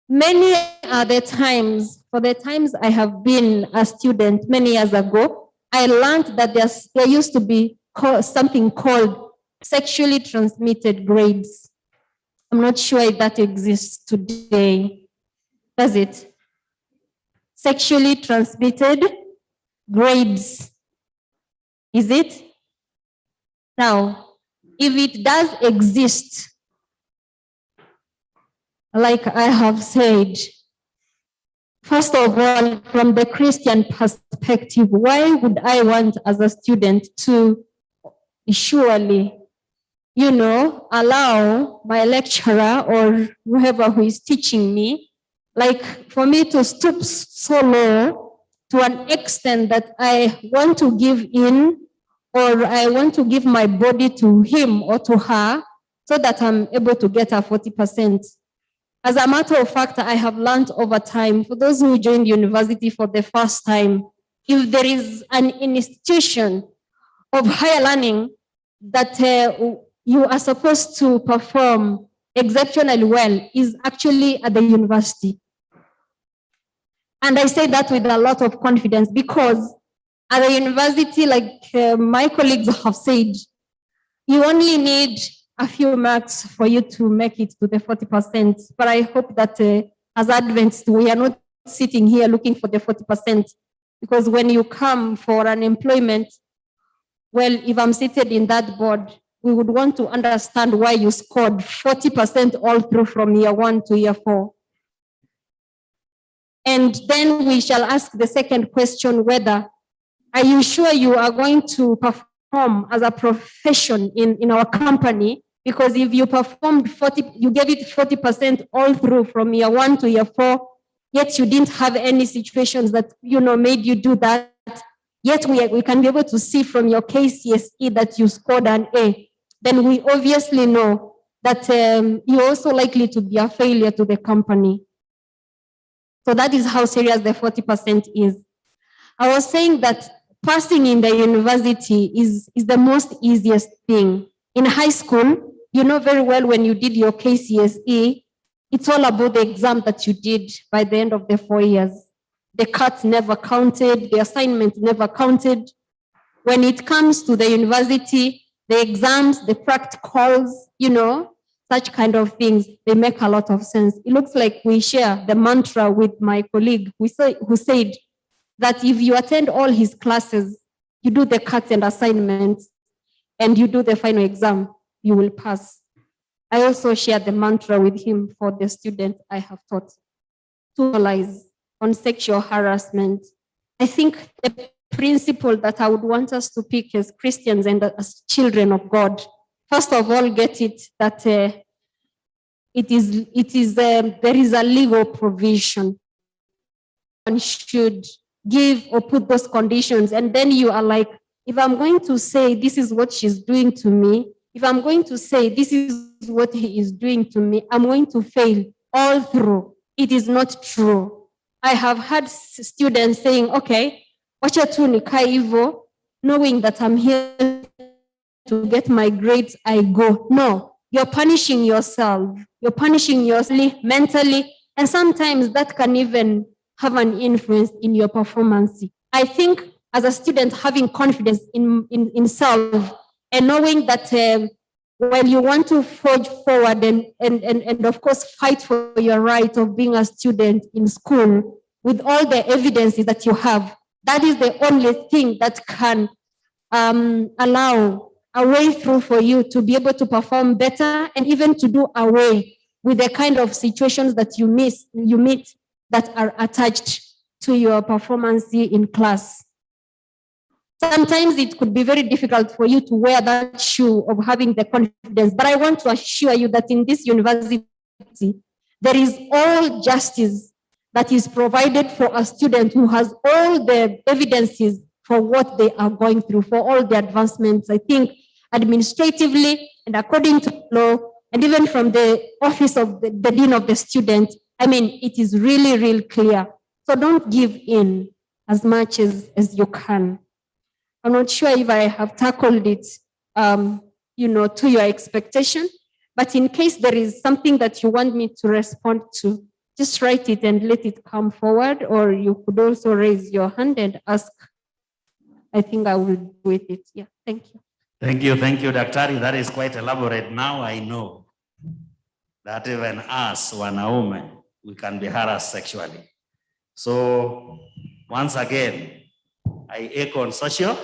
Speaker 4: many are the times, for the times I have been a student many years ago, I learned that there used to be something called sexually transmitted grades. I'm not sure if that exists today. Does it? Sexually transmitted grades. Is it? Now, if it does exist, like I have said, first of all, from the Christian perspective, why would I want as a student to surely, allow my lecturer or whoever who is teaching me, like for me to stoop so low to an extent that I want to give in, or I want to give my body to him or to her so that I'm able to get a 40%. As a matter of fact, I have learned over time, for those who joined university for the first time, if there is an institution of higher learning that you are supposed to perform exceptionally well, is actually at the university. And I say that with a lot of confidence, because at the university, like my colleagues have said, you only need a few marks for you to make it to the 40%. But I hope that as Adventists, we are not sitting here looking for the 40%, because when you come for an employment, well, if I'm seated in that board, we would want to understand why you scored 40% all through from year 1 to year 4. And then we shall ask the second question, whether, are you sure you are going to perform as a profession in our company? Because if you performed 40, you gave it 40% all through from year 1 to year 4, yet you didn't have any situations that, made you do that, yet we can be able to see from your KCSE that you scored an A, then we obviously know that you're also likely to be a failure to the company. So that is how serious the 40% is. I was saying that passing in the university is the most easiest thing. In high school, you know very well when you did your KCSE, it's all about the exam that you did by the end of the 4 years. The cuts never counted, the assignment never counted. When it comes to the university, the exams, the practicals, such kind of things, they make a lot of sense. It looks like we share the mantra with my colleague who said that if you attend all his classes, you do the cuts and assignments, and you do the final exam, you will pass. I also share the mantra with him for the student I have taught. To realize on sexual harassment, I think the principle that I would want us to pick as Christians and as children of God, first of all, get it that there is a legal provision. One should give or put those conditions, and then you are like, if I'm going to say this is what she's doing to me, if I'm going to say this is what he is doing to me, I'm going to fail all through. It is not true. I have had students saying, okay, wacha tu nikae hivyo, knowing that I'm here to get my grades, I go. No, you're punishing yourself. You're punishing yourself mentally, and sometimes that can even have an influence in your performance. I think as a student, having confidence in self and knowing that when you want to forge forward and of course fight for your right of being a student in school with all the evidences that you have, that is the only thing that can allow a way through for you to be able to perform better and even to do away with the kind of situations that you meet that are attached to your performance in class. Sometimes it could be very difficult for you to wear that shoe of having the confidence, but I want to assure you that in this university, there is all justice that is provided for a student who has all the evidences for what they are going through, for all the advancements. I think administratively and according to law, and even from the office of the dean of the student, I mean, it is really, really clear. So don't give in as much as you can. I'm not sure if I have tackled it, to your expectation, but in case there is something that you want me to respond to, just write it and let it come forward, or you could also raise your hand and ask. I think I will do it. Yeah, thank you.
Speaker 3: Thank you, Daktari. That is quite elaborate. Now I know that even us, wanaume, we can be harassed sexually. So once again, I echo on social.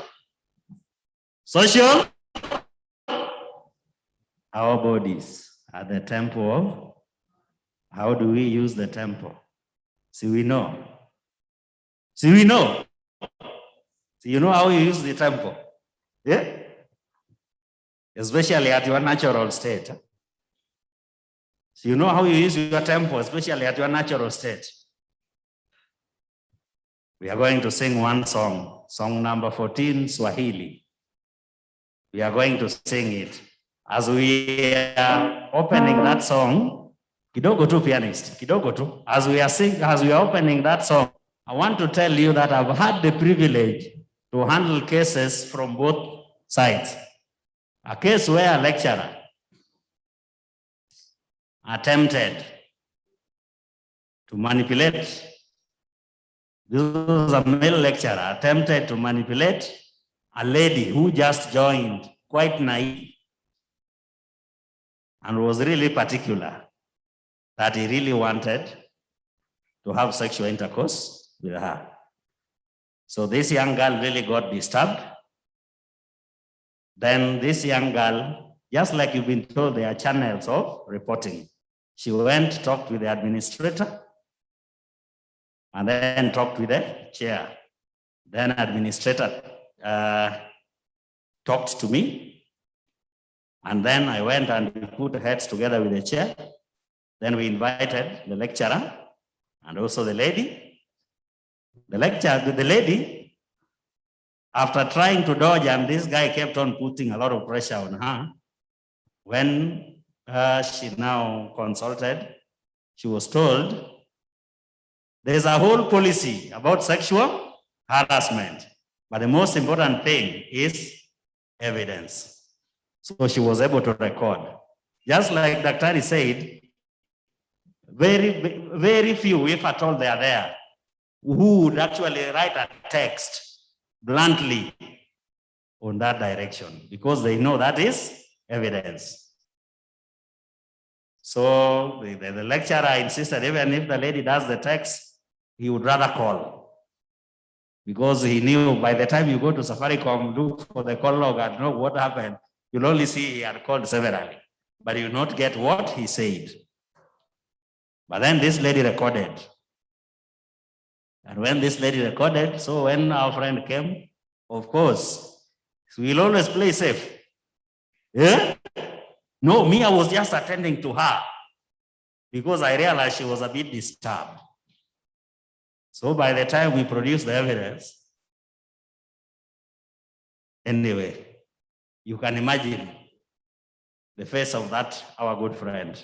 Speaker 3: Our bodies are the temple of, how do we use the temple? We know. So you know how you use the temple? Yeah? Especially at your natural state. So you know how you use your temple, especially at your natural state. We are going to sing one song, song number 14, Swahili. We are going to sing it. As we are opening that song, kidogo tu pianist, kidogo tu. As we are opening that song, I want to tell you that I've had the privilege to handle cases from both sides. A case where a lecturer attempted to manipulate, this was a male lecturer, attempted to manipulate a lady who just joined, quite naive, and was really particular that he really wanted to have sexual intercourse with her. So this young girl really got disturbed. Then this young girl, just like you've been told, there are channels of reporting. She went, talked with the administrator, and then talked with the chair. Then administrator talked to me, and then I went and we put heads together with the chair. Then we invited the lecturer and also the lady. The lady, after trying to dodge, and this guy kept on putting a lot of pressure on her, when she now consulted, she was told, there's a whole policy about sexual harassment, but the most important thing is evidence. So she was able to record. Just like Daktari said, very, very few, if at all they are there, who would actually write a text bluntly on that direction, because they know that is evidence. So the lecturer insisted, even if the lady does the text, he would rather call, because he knew by the time you go to Safaricom, look for the call log and know what happened, you'll only see he had called severally, but you will not get what he said. But then this lady recorded. And when this lady recorded, so when our friend came, of course, we'll always play safe. Yeah? No, me, I was just attending to her because I realized she was a bit disturbed. So by the time we produced the evidence, anyway, you can imagine the face of that, our good friend.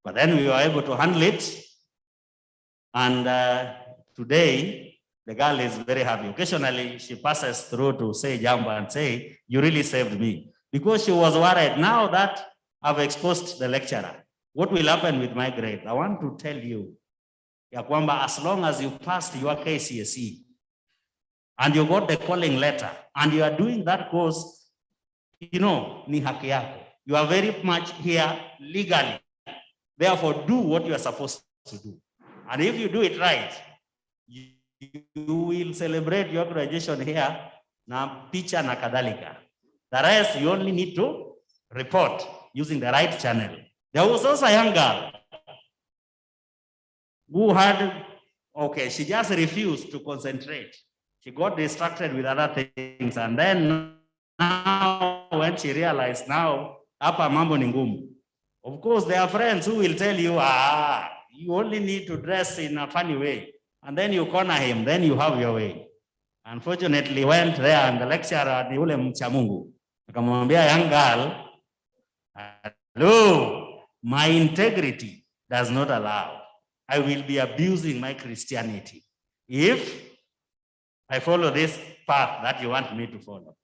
Speaker 3: But then we were able to handle it. And today, the girl is very happy. Occasionally, she passes through to say jambo and say, you really saved me. Because she was worried. Now that I've exposed the lecturer, what will happen with my grade? I want to tell you, ya kwamba as long as you passed your KCSE and you got the calling letter and you are doing that course, you know, ni haki yako. You are very much here legally. Therefore, do what you are supposed to do. And if you do it right, you will celebrate your graduation here, na picha na kadhalika. The rest, you only need to report using the right channel. There was also a young girl who had, okay, she just refused to concentrate. She got distracted with other things. And then now, when she realized now, hapa mambo ni ngumu. Of course, there are friends who will tell you, you only need to dress in a funny way. And then you corner him, then you have your way. Unfortunately, went there and the lecturer, ni ule mcha Mungu, akamwambia, young girl, hello, my integrity does not allow. I will be abusing my Christianity if I follow this path that you want me to follow.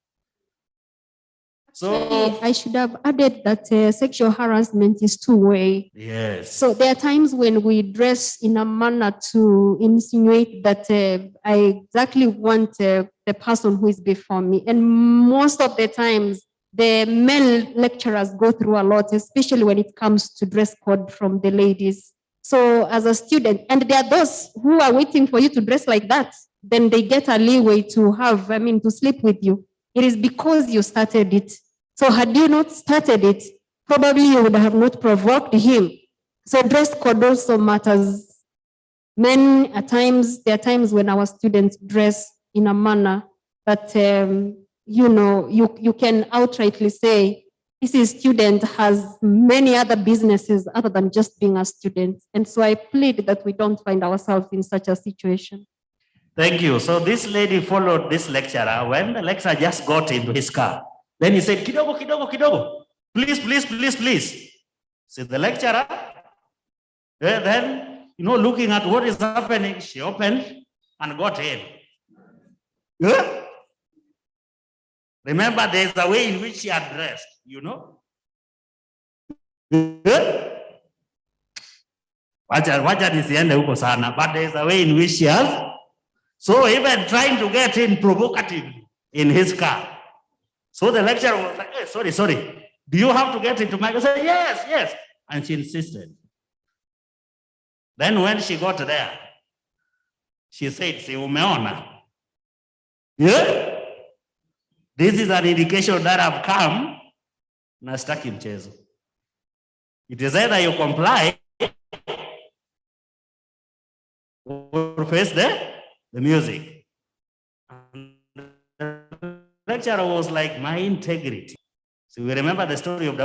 Speaker 3: So
Speaker 4: I should have added that sexual harassment is two-way.
Speaker 3: yes.
Speaker 4: So there are times when we dress in a manner to insinuate that I exactly want the person who is before me. And most of the times, the male lecturers go through a lot, especially when it comes to dress code from the ladies. So as a student, and there are those who are waiting for you to dress like that, then they get a leeway to to sleep with you. It is because you started it. So had you not started it, probably you would have not provoked him. So dress code also matters. Men, at times, there are times when our students dress in a manner that, you can outrightly say, this student has many other businesses other than just being a student. And so I plead that we don't find ourselves in such a situation.
Speaker 3: Thank you. So this lady followed this lecturer. When the lecturer just got into his car, then he said, kidogo, kidogo, kidogo. Please, please, please, please. So the lecturer, then, looking at what is happening, she opened and got in. Yeah? Remember, there's a way in which she had dressed, Wacha nisiende huko sana, but there's a way in which she has. So even trying to get in provocatively in his car. So the lecturer was like, hey, sorry. Do you have to get into my car? I said, yes. And she insisted. Then when she got there, she said, si umeona? Yeah? This is an indication that I've come, na sitaki mchezo. It is either you comply or face the music. And the lecturer was like, my integrity. So we remember the story of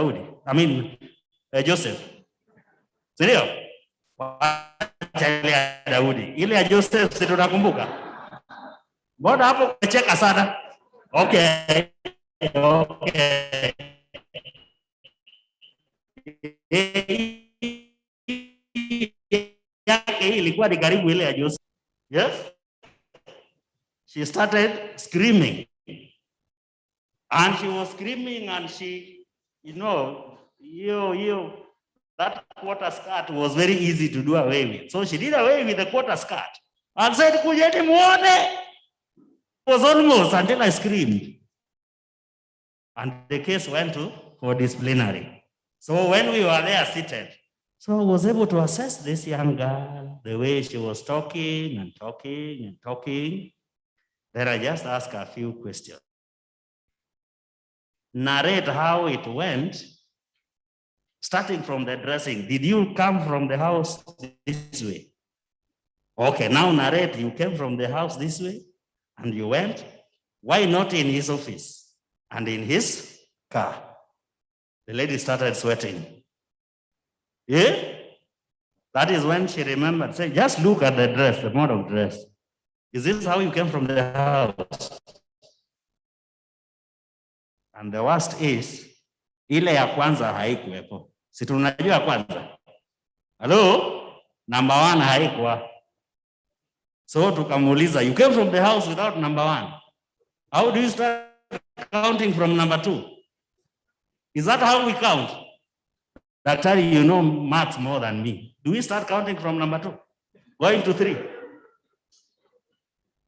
Speaker 3: Joseph. Serio? Daudi. Ile ya Joseph si tunakumbuka? Mbona hapo umecheka sana? Okay. Yake ilikuwa ni karibu ile ya Joseph. Yes? She started screaming. And she was screaming and she, that quarter skirt was very easy to do away with. So she did away with the quarter skirt and said, kujeni muone. It was almost until I screamed. And the case went for disciplinary. So when we were there seated, so I was able to assess this young girl, the way she was talking and talking and talking. Then I just asked her a few questions. Narrate how it went, starting from the dressing. Did you come from the house this way? Okay, now narrate, you came from the house this way and you went. Why not in his office and in his car? The lady started sweating. Yeah? That is when she remembered, say, just look at the dress, the mode of dress. Is this how you came from the house? And the worst is, ile ya kwanza haikuwepo. Si tunajua kwanza. Hello? Number 1 haikuwa. So tukamuuliza, you came from the house without number 1. How do you start counting from number 2? Is that how we count? Daktari, you know maths more than me. Do we start counting from number 2? Going to 3?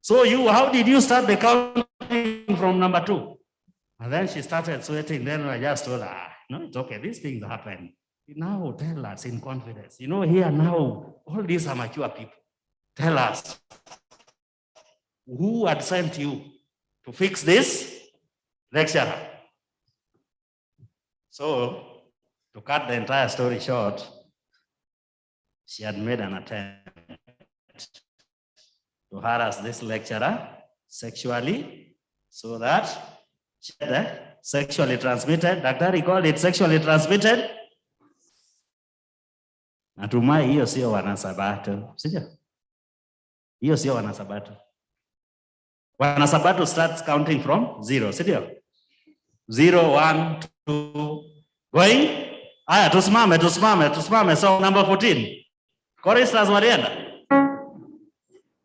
Speaker 3: So how did you start the counting from number 2? And then she started sweating. Then I just told her, no, it's okay. These things happen. Now tell us in confidence. You know, here now, all these are mature people. Tell us, who had sent you to fix this lecturer? So, to cut the entire story short, she had made an attempt to harass this lecturer sexually so that she had sexually transmitted. Daktari called it sexually transmitted. Natumai hiyo sio wanasabato. Sija? Hiyo sio wanasabato. Wanasabato starts counting from 0. Sija? 0, 1, 2, going. Aya, tusimame. So number 14. Choristers walienda.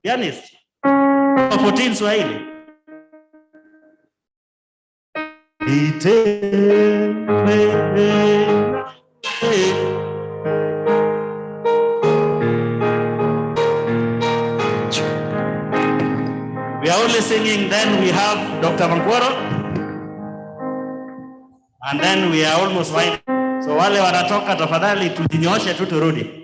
Speaker 3: Pianist. 14 Swahili. We are only singing, then we have Dr. Mankwaro, and then we are almost winding. So wale wanatoka tafadhali tujinyoshe tu turudi.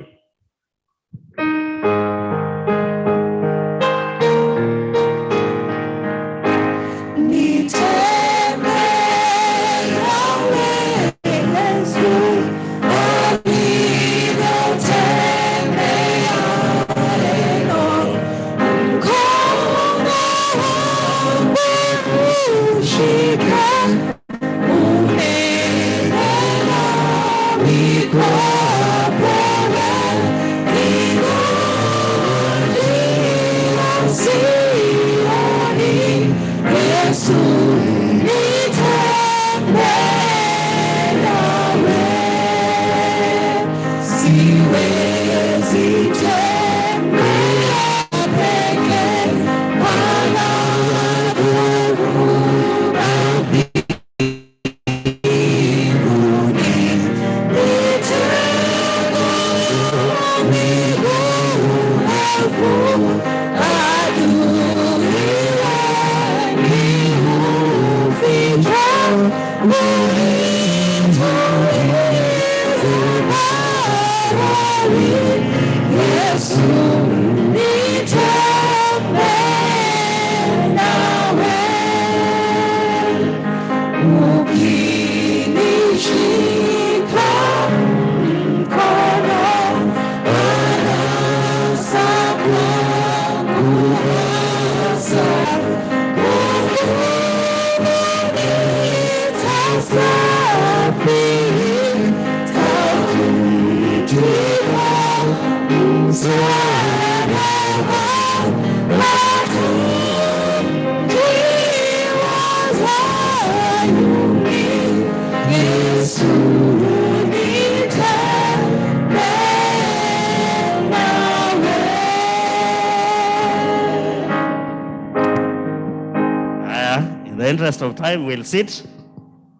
Speaker 3: In the interest of time, we'll sit.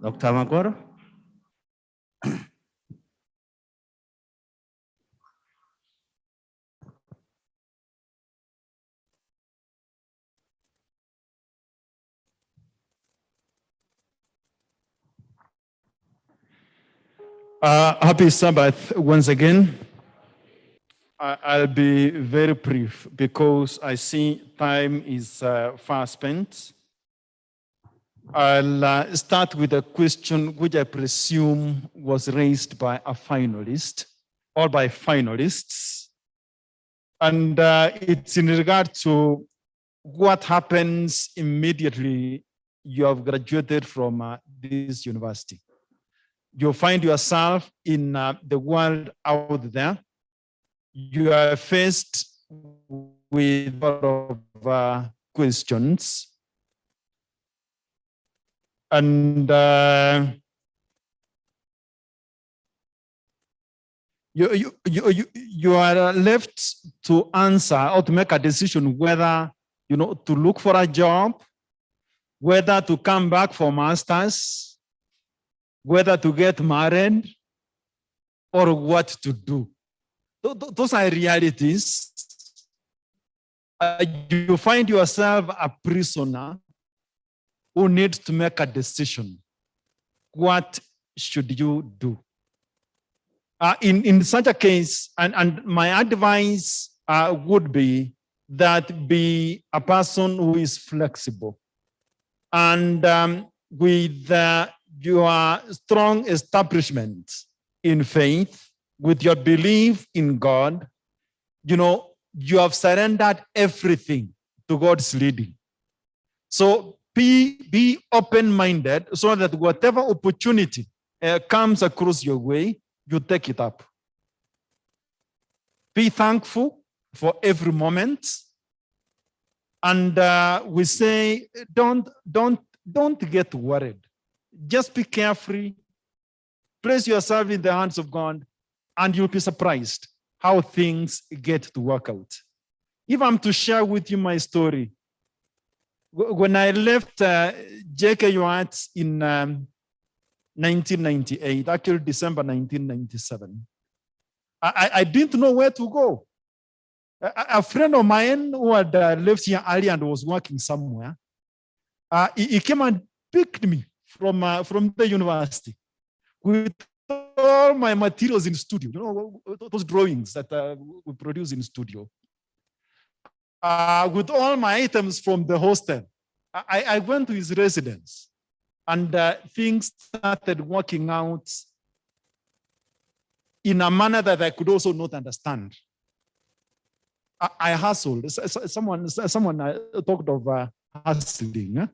Speaker 3: Dr. Magoro.
Speaker 5: Happy Sabbath once again. I'll be very brief because I see time is far spent. I'll start with a question which I presume was raised by a finalist or by finalists. And it's in regard to what happens immediately you have graduated from this university. You find yourself in the world out there. You are faced with a lot of questions. And you are left to answer or to make a decision whether, to look for a job, whether to come back for masters, whether to get married, or what to do. Those are realities. You find yourself a prisoner who needs to make a decision. What should you do? In such a case, and my advice would be that be a person who is flexible. And with your strong establishment in faith, with your belief in God, you have surrendered everything to God's leading. So be open-minded so that whatever opportunity comes across your way, you take it up. Be thankful for every moment. And we say, don't get worried. Just be carefree. Place yourself in the hands of God, and you'll be surprised how things get to work out. If I'm to share with you my story, when I left Jkusda in 1998, actually December 1997, I didn't know where to go. A friend of mine who had left here earlier and was working somewhere, he came and picked me from the university with all my materials in studio, those drawings that we produce in studio, with all my items from the hostel. I went to his residence, and things started working out in a manner that I could also not understand. I hustled. Someone talked of hustling,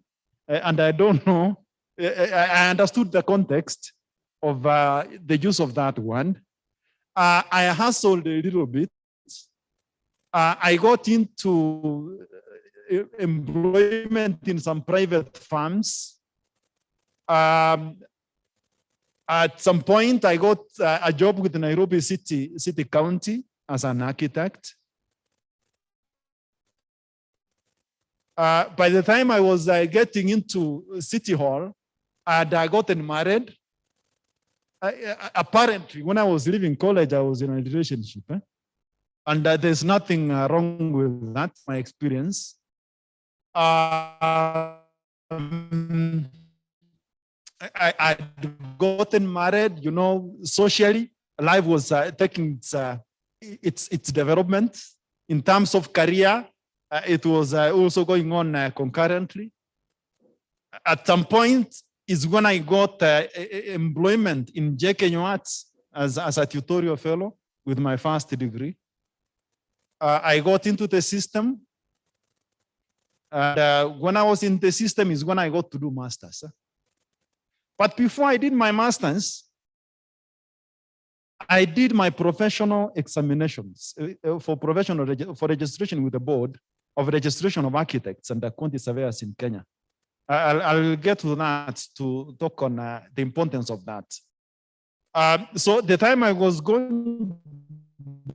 Speaker 5: and I don't know. I understood the context of the use of that word. I hustled a little bit. I got into employment in some private firms. At some point, I got a job with the Nairobi City County as an architect. By the time I was getting into City Hall, I had gotten married. Apparently, when I was leaving college, I was in a relationship. And there's nothing wrong with that, my experience. I'd gotten married, socially. Life was taking its development. In terms of career, it was also going on concurrently. At some point is when I got employment in Jkusda as a tutorial fellow with my first degree. I got into the system. And when I was in the system is when I got to do masters. But before I did my masters, I did my professional examinations for registration with the board of registration of architects and quantity surveyors in Kenya. I'll get to that to talk on the importance of that. So the time I was doing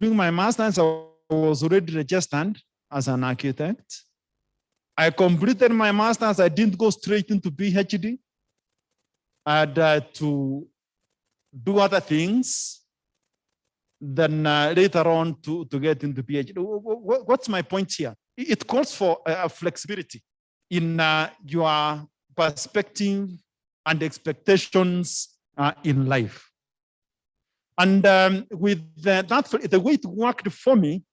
Speaker 5: my master's, I was already registered as an architect. I completed my master's. I didn't go straight into PhD. I had to do other things. Then later on to get into PhD. What's my point here? It calls for flexibility in your perspective and expectations in life. And with that, the way it worked for me,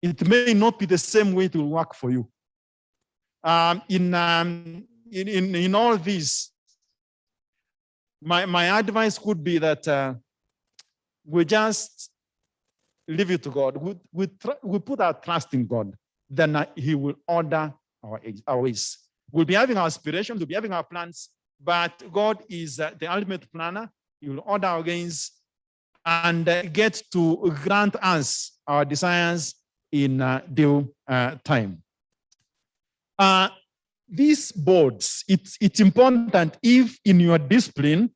Speaker 5: it may not be the same way it will work for you. In all this, my advice would be that we just leave it to God. We put our trust in God, then He will order our ways. We'll be having our aspirations, we'll be having our plans, but God is the ultimate planner. He will order our ways and get to grant us our desires in due time. These boards, it's important if in your discipline,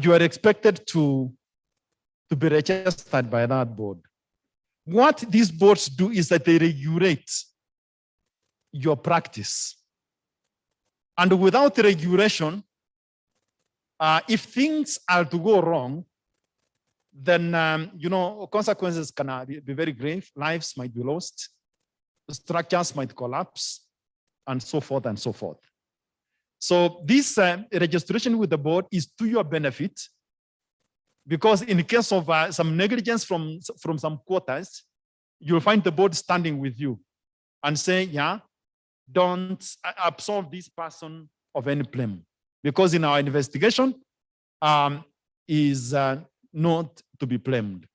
Speaker 5: you are expected to to be registered by that board. What these boards do is that they regulate your practice. And without regulation, if things are to go wrong, then, consequences can be very grave. Lives might be lost, structures might collapse, and so forth and so forth. So this registration with the board is to your benefit, because in the case of some negligence from some quarters, you'll find the board standing with you and saying, yeah, don't absolve this person of any blame, because in our investigation is not to be blamed.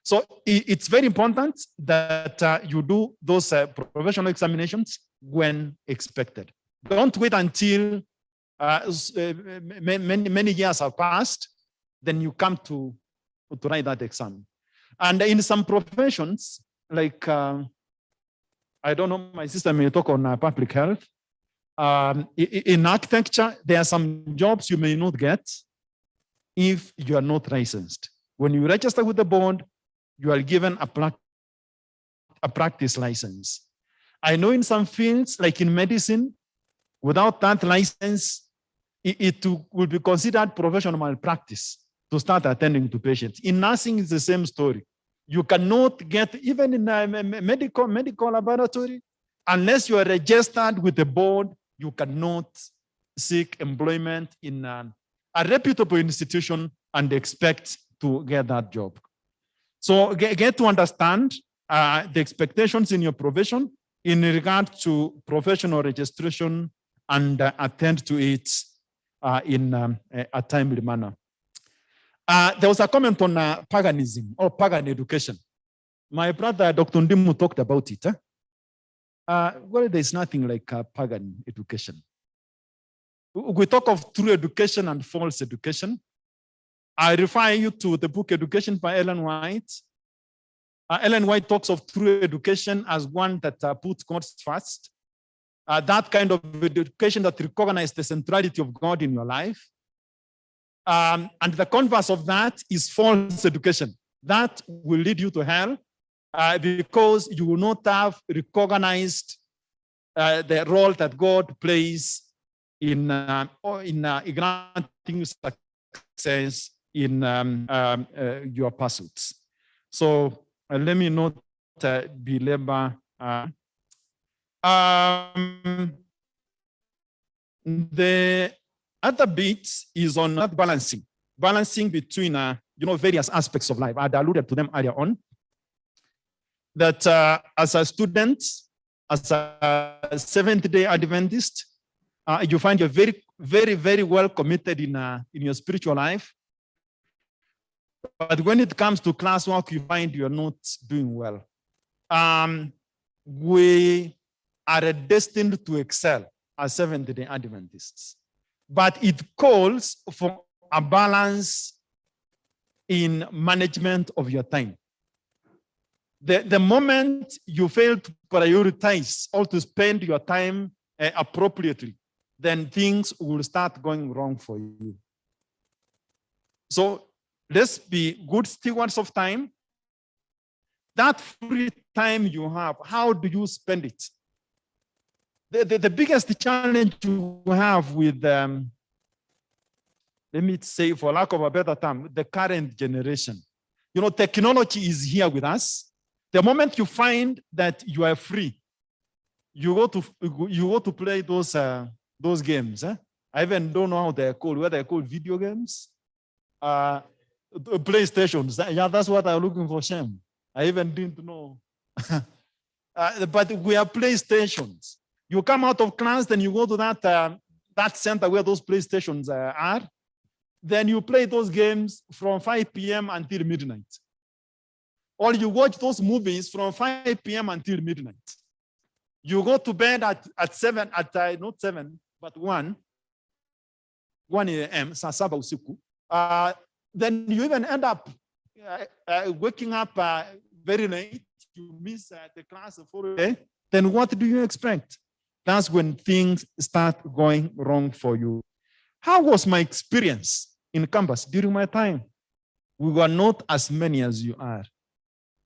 Speaker 5: So it's very important that you do those professional examinations when expected. Don't wait until many years have passed, then you come to write that exam. And in some professions, like, I don't know, my sister may talk on public health. In architecture, there are some jobs you may not get if you are not licensed. When you register with the board, you are given a practice license. I know in some fields, like in medicine, without that license, it will be considered professional malpractice to start attending to patients. In nursing, it's the same story. You cannot get, even in a medical laboratory, unless you are registered with the board, you cannot seek employment in a reputable institution and expect to get that job. So get to understand the expectations in your profession in regard to professional registration and attend to it in a timely manner. There was a comment on paganism or pagan education. My brother, Dr. Ndimu, talked about it. Well, there's nothing like pagan education. We talk of true education and false education. I refer you to the book Education by Ellen White. Ellen White talks of true education as one that puts God first. That kind of education that recognizes the centrality of God in your life. And the converse of that is false education. That will lead you to hell because you will not have recognized the role that God plays in granting you success in your pursuits. So let me not belabor. The other bit is on that balancing between various aspects of life. I alluded to them earlier on. That as a student, as a Seventh-day Adventist, you find you're very, very, very well committed in your spiritual life. But when it comes to classwork, you find you're not doing well. We are destined to excel as Seventh-day Adventists. But it calls for a balance in management of your time. The moment you fail to prioritize or to spend your time appropriately, then things will start going wrong for you. So let's be good stewards of time. That free time you have, how do you spend it? The biggest challenge you have with, let me say, for lack of a better term, the current generation. Technology is here with us. The moment you find that you are free, you go to play those games. I even don't know how they're called, whether they're called video games. PlayStations. Yeah, that's what I'm looking for, Shem. I even didn't know. But we have PlayStations. You come out of class, then you go to that center where those PlayStations are. Then you play those games from 5 p.m. until midnight. Or you watch those movies from 5 p.m. until midnight. You go to bed at 7, not 7, but 1 a.m. Sasaba usiku. Then you even end up waking up very late. You miss the class the following day. Then what do you expect? That's when things start going wrong for you. How was my experience in campus during my time? We were not as many as you are.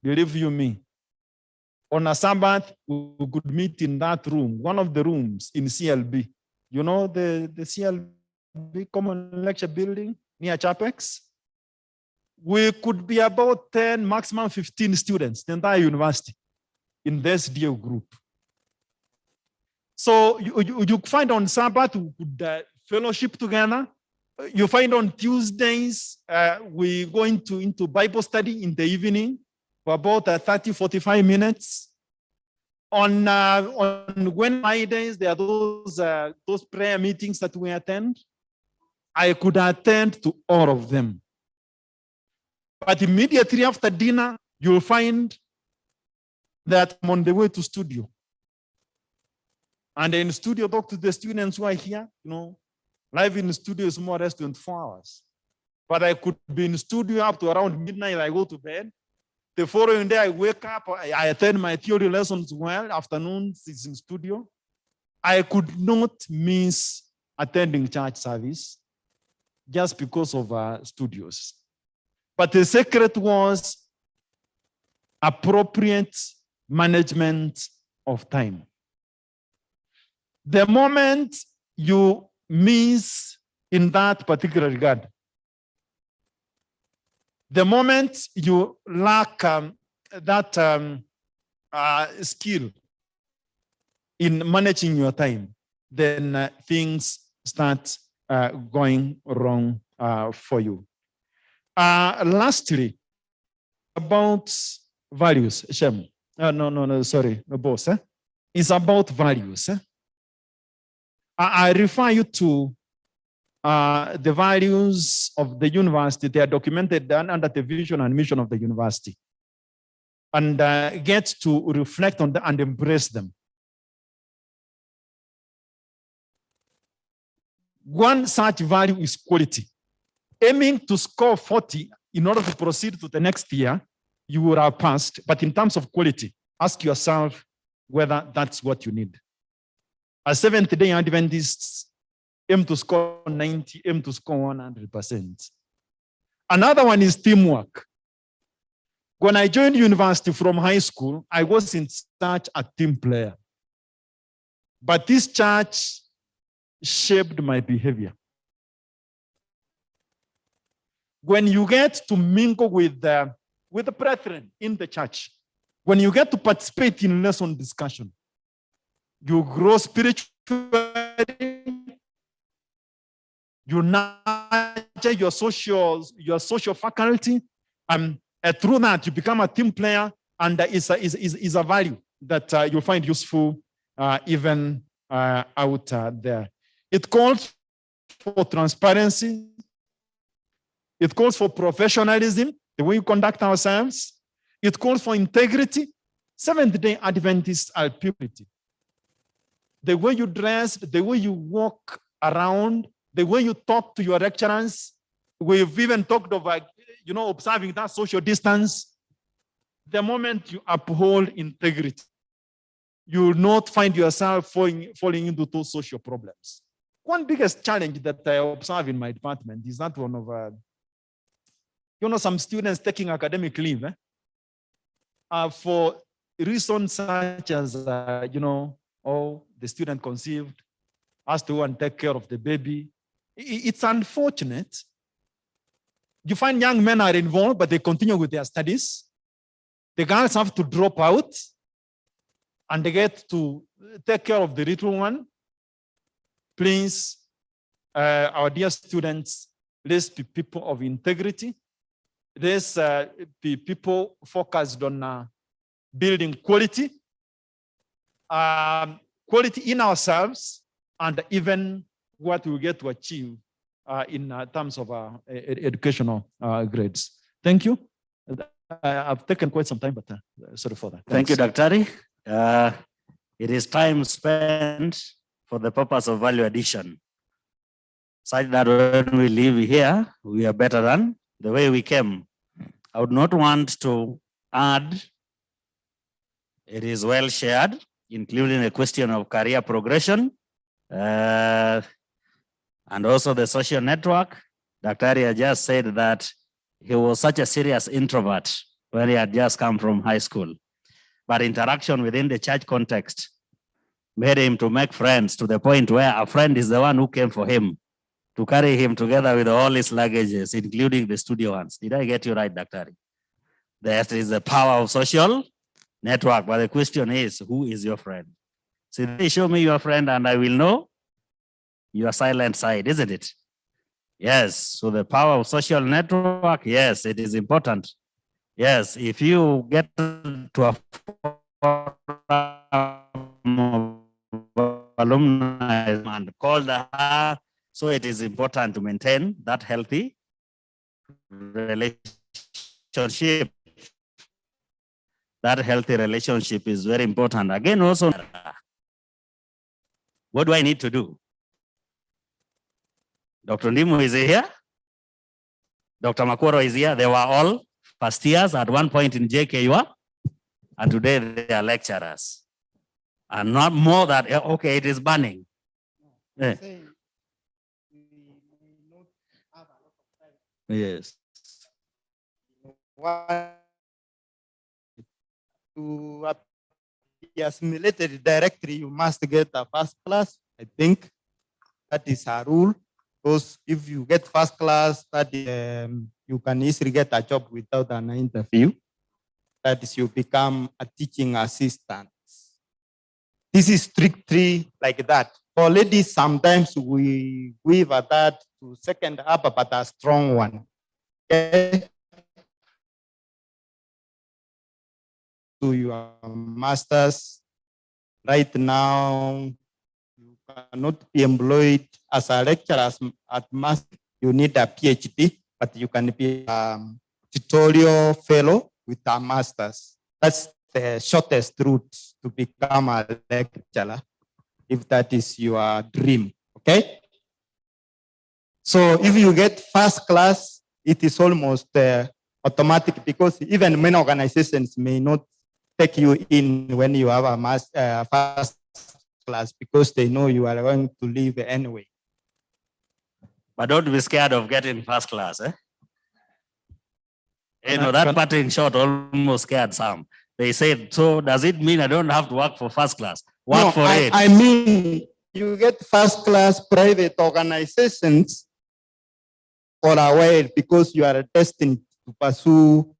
Speaker 5: Believe you me. On a Sabbath, we could meet in that room, one of the rooms in CLB. You know the CLB Common Lecture Building near Chapex? We could be about 10, maximum 15 students, the entire university, in this deal group. So you find on Sabbath, we could fellowship together. You find on Tuesdays, we go into Bible study in the evening for about 30, 45 minutes. On Wednesdays, there are those prayer meetings that we attend. I could attend to all of them. But immediately after dinner, you'll find that I'm on the way to studio. And in studio, talk to the students who are here. You know, live in the studio is more or less 24 hours. But I could be in studio up to around midnight, I go to bed. The following day, I wake up, I attend my theory lessons well, afternoons is in studio. I could not miss attending church service just because of studios. But the secret was appropriate management of time. The moment you miss in that particular regard, the moment you lack that skill in managing your time, then things start going wrong for you. Lastly, about values, Shem. Sorry, boss. It's about values. I refer you to the values of the university. They are documented under the vision and mission of the university, and get to reflect on them and embrace them. One such value is quality. Aiming to score 40 in order to proceed to the next year, you will have passed. But in terms of quality, ask yourself whether that's what you need. As Seventh-day Adventists, aim to score 90, aim to score 100%. Another one is teamwork. When I joined university from high school, I was in such a team player. But this church shaped my behavior. When you get to mingle with the brethren in the church, when you get to participate in lesson discussion, you grow spiritually, you nurture your social faculty, and through that you become a team player, and is a value that you'll find useful even out there. It calls for transparency. It calls for professionalism, the way you conduct ourselves. It calls for integrity. Seventh-day Adventists are purity. The way you dress, the way you walk around, the way you talk to your lecturers. We've even talked of, observing that social distance. The moment you uphold integrity, you will not find yourself falling into those social problems. One biggest challenge that I observe in my department is that one of some students taking academic leave for reasons such as, the student conceived, has to go and take care of the baby. It's unfortunate. You find young men are involved, but they continue with their studies. The girls have to drop out, and they get to take care of the little one. Please, our dear students, let's be people of integrity. Let's be people focused on building quality, quality in ourselves, and even what we get to achieve in terms of educational grades. Thank you. I've taken quite some time, but sorry for that.
Speaker 3: Thank you, Daktari. It is time spent for the purpose of value addition, such that when we leave here, we are better than the way we came. I would not want to add, it is well shared, including the question of career progression, and also the social network. Dr. Aria just said that He was such a serious introvert when he had just come from high school. But interaction within the church context made him to make friends to the point where a friend is the one who came for him to carry him together with all his luggages, including the studio ones. Did I get you right, Dr. There is the power of social network, but the question is, who is your friend? See, they show me your friend and I will know your silent side, isn't it? Yes, so the power of social network, yes, it is important. Yes, if you get to a forum of alumni and call her, so it is important to maintain that healthy relationship. That healthy relationship is very important. Again, also, what do I need to do? Dr. Ndimu is here. Dr. Makoro is here. They were all first years at one point in JKUA, and today they are lecturers. And not more that, okay, it is burning. Yes.
Speaker 2: To be assimilated directly, you must get a first class. I think that is a rule. Because if you get first class, that you can easily get a job without an interview. That is, you become a teaching assistant. This is strictly like that. For ladies, sometimes we weave that to second upper, but a strong one. Okay? To your masters, right now, you cannot be employed as a lecturer at master. You need a PhD, but you can be a tutorial fellow with a master's. That's the shortest route to become a lecturer, if that is your dream, okay? So if you get first class, it is almost automatic, because even many organizations may not take you in when you have a first class, because they know you are going to leave anyway.
Speaker 3: But don't be scared of getting first class, eh? You know, that parting shot almost scared some. They said, so does it mean I don't have to work for first class? Work for it.
Speaker 2: I mean, you get first class private organizations for a while because you are destined to pursue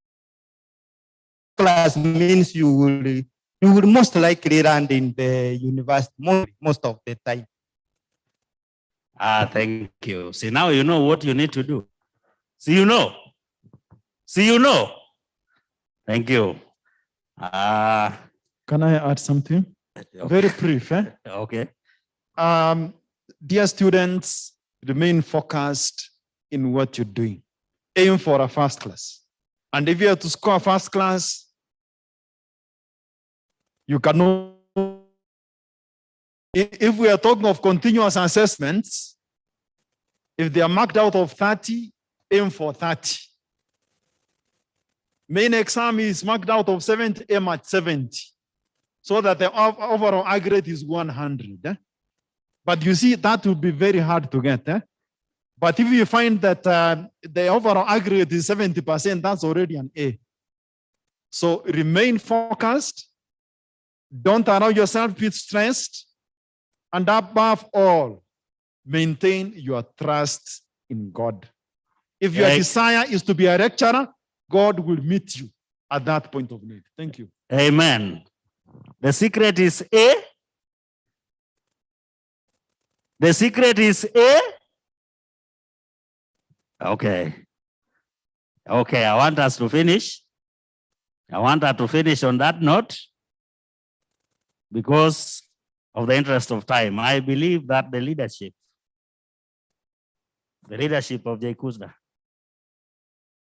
Speaker 2: class. Means you will most likely land in the university most of the time.
Speaker 3: Thank you. See, now you know what you need to do. See, you know. See, you know. Thank you.
Speaker 5: Can I add something?
Speaker 3: Okay.
Speaker 5: Very brief.
Speaker 3: Okay.
Speaker 5: Dear students, remain focused in what you're doing. Aim for a first class. And if you have to score first class, you cannot. If we are talking of continuous assessments, if they are marked out of 30, aim for 30. Main exam is marked out of 70, aim at 70. So that the overall aggregate is 100. But you see, that will be very hard to get. But if you find that the overall aggregate is 70%, that's already an A. So remain focused. Don't allow yourself to be stressed. And above all, maintain your trust in God. If your desire is to be a lecturer, God will meet you at that point of need. Thank you.
Speaker 3: Amen. The secret is A. The secret is A. Okay. Okay, I want us to finish. I want us to finish on that note because of the interest of time. I believe that the leadership of Jkusda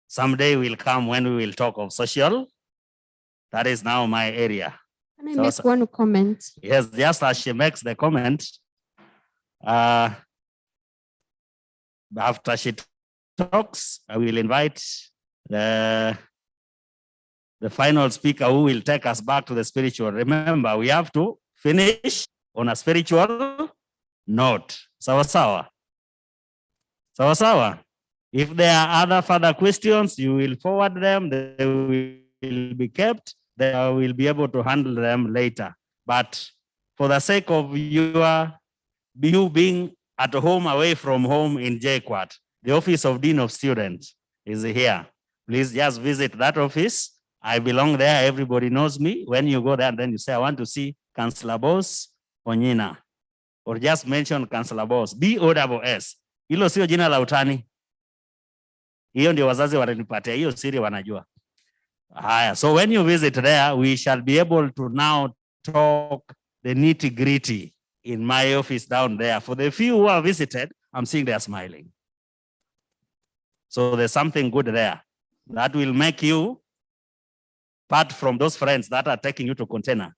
Speaker 3: someday will come when we will talk of social. That is now my area.
Speaker 4: Can I make one comment?
Speaker 3: Yes, just as she makes the comment, after she talks, I will invite the final speaker who will take us back to the spiritual. Remember, we have to finish on a spiritual note. Sawa sawa. Sawa sawa. If there are other further questions, you will forward them. They will be kept. They will be able to handle them later. But for the sake of you being at home, away from home in JKUAT, the Office of Dean of Students is here. Please just visit that office. I belong there. Everybody knows me. When you go there, then you say, I want to see Councillor Boss Onyina. Or just mention Councillor Boss, BOSS. Hilo sio jina la utani. Hiyo ndio wazazi wananipatia, hiyo siri wanajua. Haya, so when you visit there, we shall be able to now talk the nitty gritty in my office down there. For the few who have visited, I'm seeing they are smiling. So there's something good there that will make you part from those friends that are taking you to container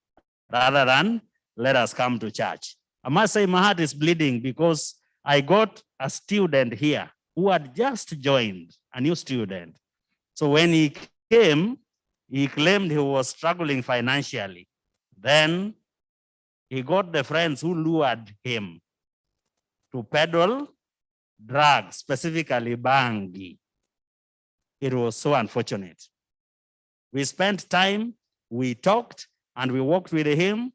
Speaker 3: rather than let us come to church. I must say my heart is bleeding because I got a student here who had just joined, a new student. So when he came, he claimed he was struggling financially. Then he got the friends who lured him to peddle drugs, specifically bangi. It was so unfortunate. We spent time, we talked, and we walked with him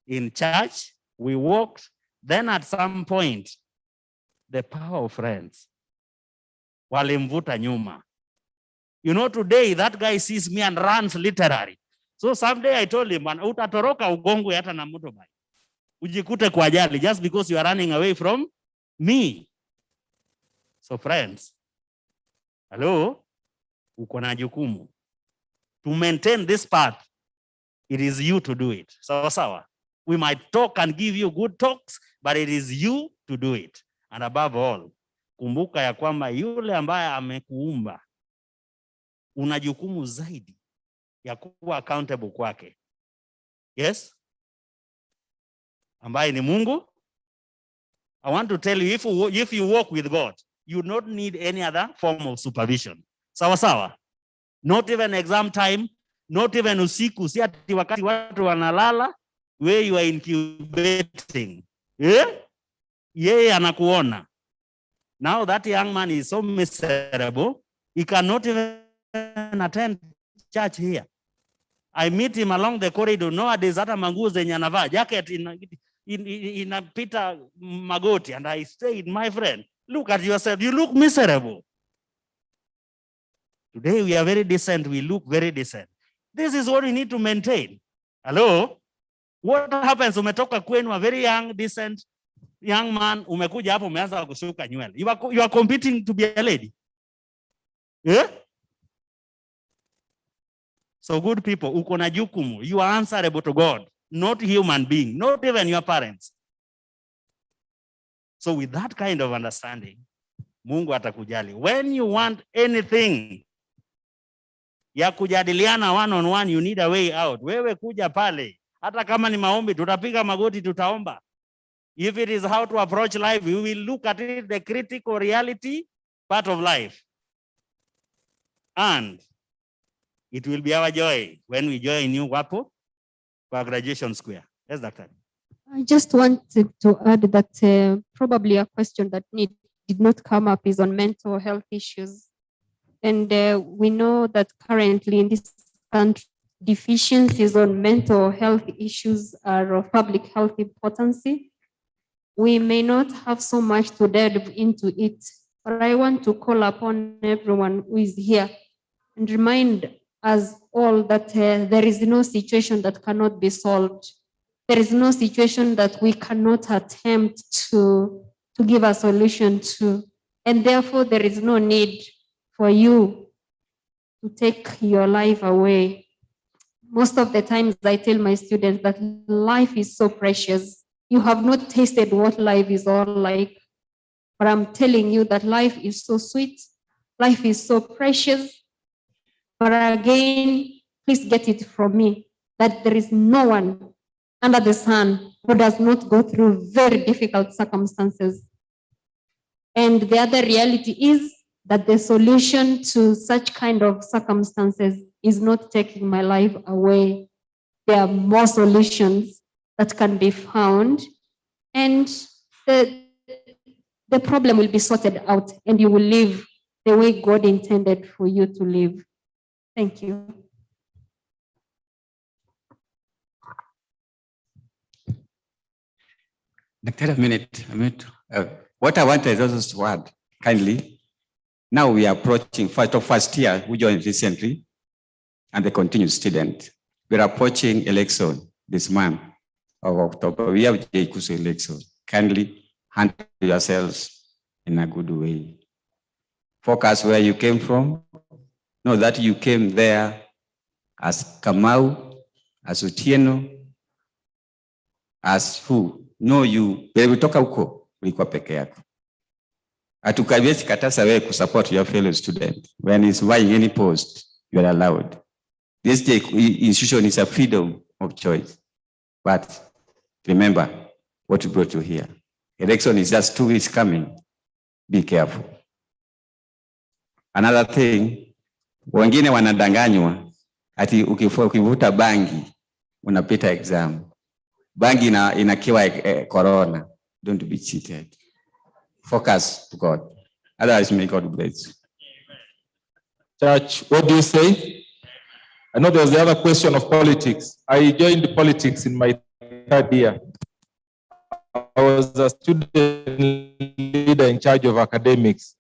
Speaker 3: in church. We walked. Then at some point, the power of friends walimvuta nyuma. You know, today that guy sees me and runs literally. So someday I told him, utatoroka ugongwe hata na motorbike. Ujikute kwa ajali just because you are running away from me. So friends, hello, uko na jukumu. To maintain this path, it is you to do it. Sawa. We might talk and give you good talks, but it is you to do it. And above all, kumbuka ya kwamba yule ambaye amekuumba una jukumu zaidi ya kuwa accountable kwake. Yes? Ambaye ni Mungu. I want to tell you, if you walk with God, you don't need any other form of supervision. Sawa. Not even exam time, not even usiku, si ati wakati watu wanalala, where you are incubating. Yeye anakuona. Now that young man is so miserable, he cannot even attend church here. I meet him along the corridor. Nowadays hata manguo zenye anavaa, jacket inapita magoti, and I said, my friend, look at yourself, you look miserable. Today we are very decent, we look very decent. This is what we need to maintain. Hello? What happens umetoka kwenu a very young, decent young man, umekuja hapo umeanza kushuka nywele. You are competing to be a lady. Yeah? So good people, uko na jukumu. You are answerable to God, not human being, not even your parents. So with that kind of understanding, Mungu atakujali. When you want anything ya kujadiliana one on one, you need a way out. Wewe kuja pale, hata kama ni maombi, tutapiga magoti, tutaomba. If it is how to approach life, we will look at it, the critical reality part of life. And it will be our joy when we join you wapo for graduation square. Yes, Doctor.
Speaker 4: I just wanted to add that probably a question that did not come up is on mental health issues. And we know that currently in this country, deficiencies on mental health issues are of public health importance. We may not have so much to delve into it, but I want to call upon everyone who is here and remind us all that there is no situation that cannot be solved. There is no situation that we cannot attempt to give a solution to. And therefore, there is no need for you to take your life away. Most of the times I tell my students that life is so precious. You have not tasted what life is all like, but I'm telling you that life is so sweet. Life is so precious. But again, please get it from me that there is no one under the sun who does not go through very difficult circumstances. And the other reality is that the solution to such kind of circumstances is not taking my life away. There are more solutions that can be found, and the problem will be sorted out, and you will live the way God intended for you to live. Thank you.
Speaker 1: A minute. What I want is also to add, kindly. Now we are approaching first year who joined recently, and the continued student. We are approaching election this month of October. We have Jkusda election. Kindly handle yourselves in a good way. Focus where you came from. Know that you came there as Kamau, as Otieno, as who? No, you, ulitoka huko, ulikuwa peke yako. Hatukawiezi katasa wewe kusupport your fellow student. When he's vying any post, you are allowed. This institution is a freedom of choice. But remember what brought you here. Election is just 2 weeks coming. Be careful. Another thing, wengine wanadanganywa ati ukivuta bangi unapita exam. Bangi inakiwa corona. Don't be cheated. Focus to God. Otherwise, may God bless you.
Speaker 6: Church, what do you say? I know there was the other question of politics. I joined politics in my third year. I was a student leader in charge of academics.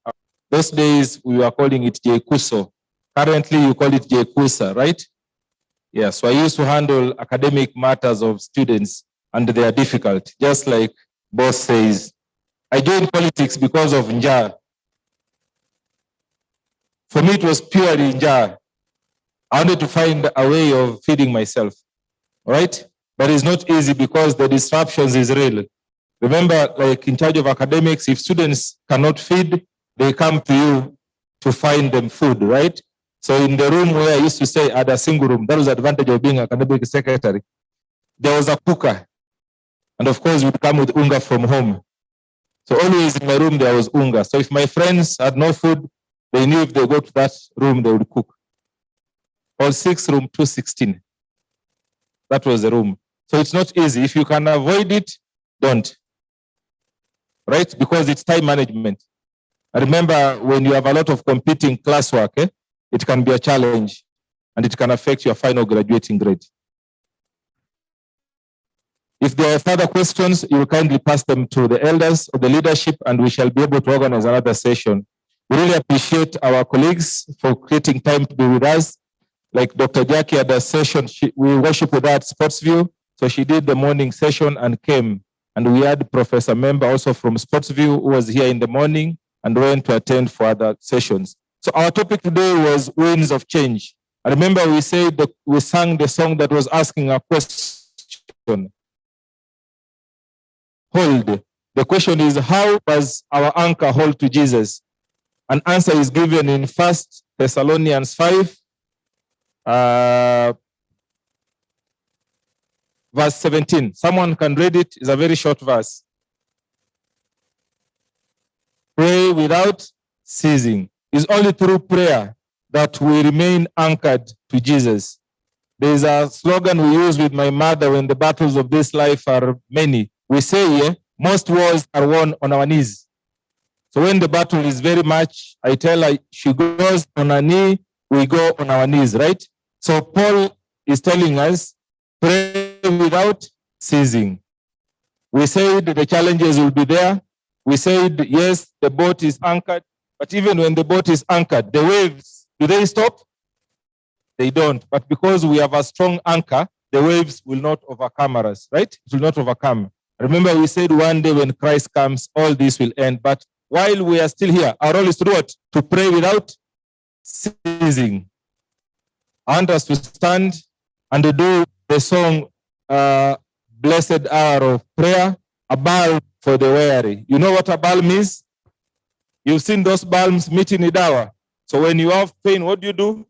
Speaker 6: Those days, we were calling it Jkusda. Currently, you call it Jkusda, right? Yeah, so I used to handle academic matters of students, and they are difficult. Just like boss says, I joined politics because of njaa. For me, it was purely njaa. I wanted to find a way of feeding myself, right? But it's not easy because the disruptions is real. Remember, like in charge of academics, if students cannot feed, they come to you to find them food, right? So in the room where I used to stay, at a single room, that was the advantage of being academic secretary. There was a cooker. And of course, we'd come with unga from home. So always in my room, there was unga. So if my friends had no food, they knew if they go to that room, they would cook. All 6, room 216. That was the room. So it's not easy. If you can avoid it, don't. Right? Because it's time management. I remember when you have a lot of competing classwork, it can be a challenge and it can affect your final graduating grade. If there are further questions, you will kindly pass them to the elders or the leadership, and we shall be able to organize another session. We really appreciate our colleagues for creating time to be with us. Like Dr. Jackie had a session, we worship with her at Sportsview. So she did the morning session and came. And we had Professor Member also from Sportsview who was here in the morning and went to attend for other sessions. So our topic today was winds of change. I remember we said that we sang the song that was asking a question. Hold. The question is, how does our anchor hold to Jesus? An answer is given in 1 Thessalonians 5, verse 17. Someone can read it. It's a very short verse. Pray without ceasing. It's only through prayer that we remain anchored to Jesus. There is a slogan we use with my mother when the battles of this life are many. We say, most wars are won on our knees. So when the battle is very much, I tell her, she goes on her knee, we go on our knees, right? So Paul is telling us, pray without ceasing. We said the challenges will be there. We said, yes, the boat is anchored. But even when the boat is anchored, the waves, do they stop? They don't. But because we have a strong anchor, the waves will not overcome us, right? It will not overcome. Remember, we said one day when Christ comes, all this will end. But while we are still here, our role is to do what? To pray without ceasing. I want us to stand and to do the song, Blessed Hour of Prayer, a balm for the weary. You know what a balm is? You've seen those balms meeting in Idawa. So when you have pain, what do?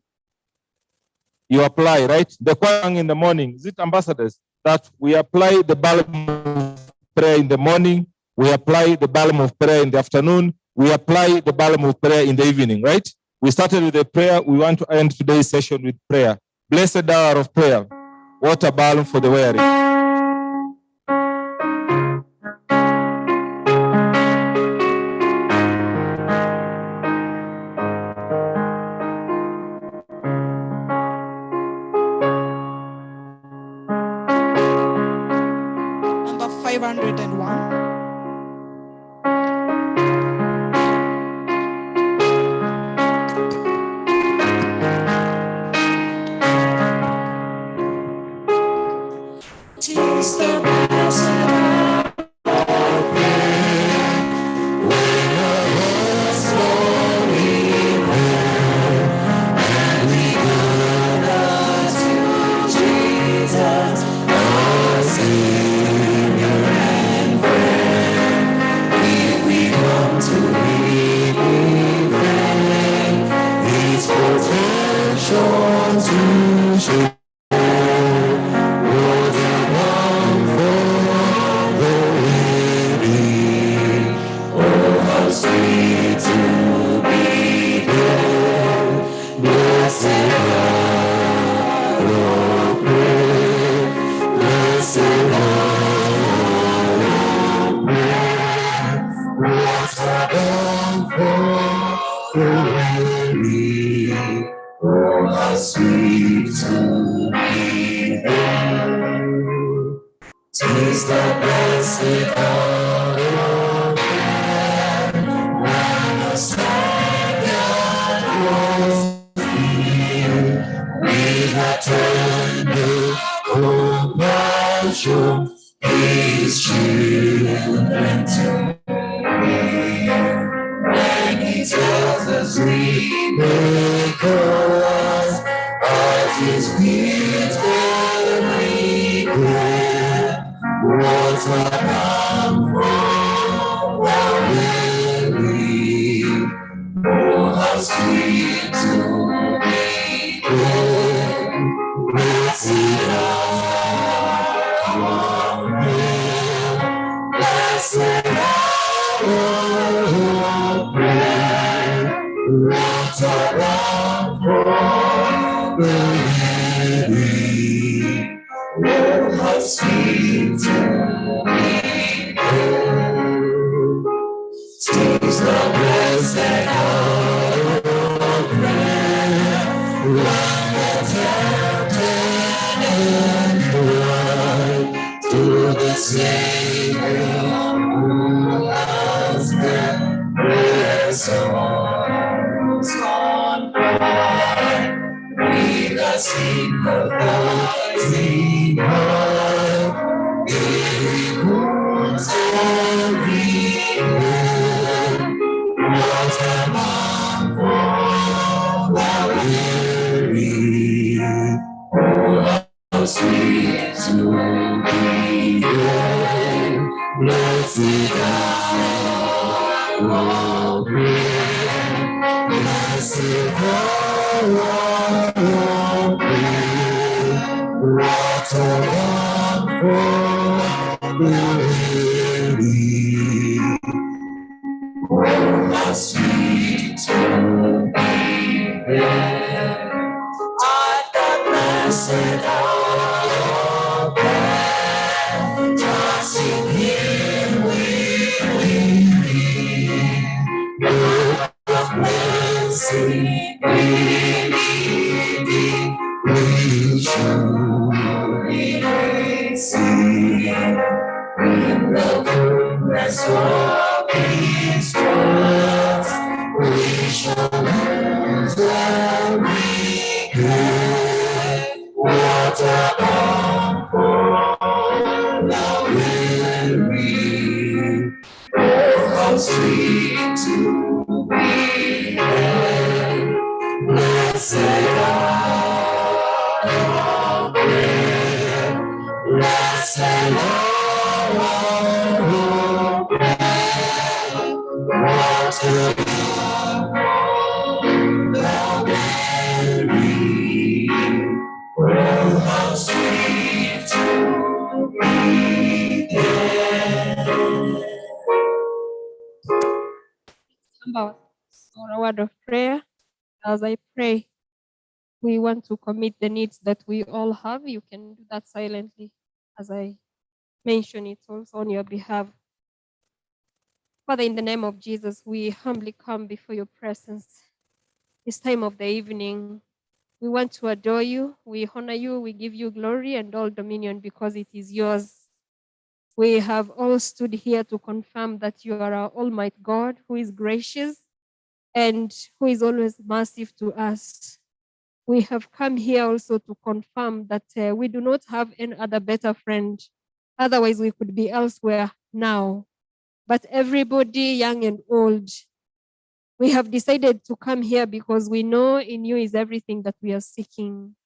Speaker 6: You apply, right? The choir in the morning, is it ambassadors? That we apply the balm of prayer in the morning, we apply the balm of prayer in the afternoon, we apply the balm of prayer in the evening, right? We started with a prayer. We want to end today's session with prayer. Blessed hour of prayer. What a balm for the weary.
Speaker 4: For a word of prayer, as I pray, we want to commit the needs that we all have. You can do that silently as I mention it also on your behalf. Father, in the name of Jesus, we humbly come before your presence this time of the evening. We want to adore you, we honor you, we give you glory and all dominion because it is yours. We have all stood here to confirm that you are our Almighty God who is gracious and who is always merciful to us. We have come here also to confirm that we do not have any other better friend. Otherwise, we could be elsewhere now. But everybody, young and old, we have decided to come here because we know in you is everything that we are seeking.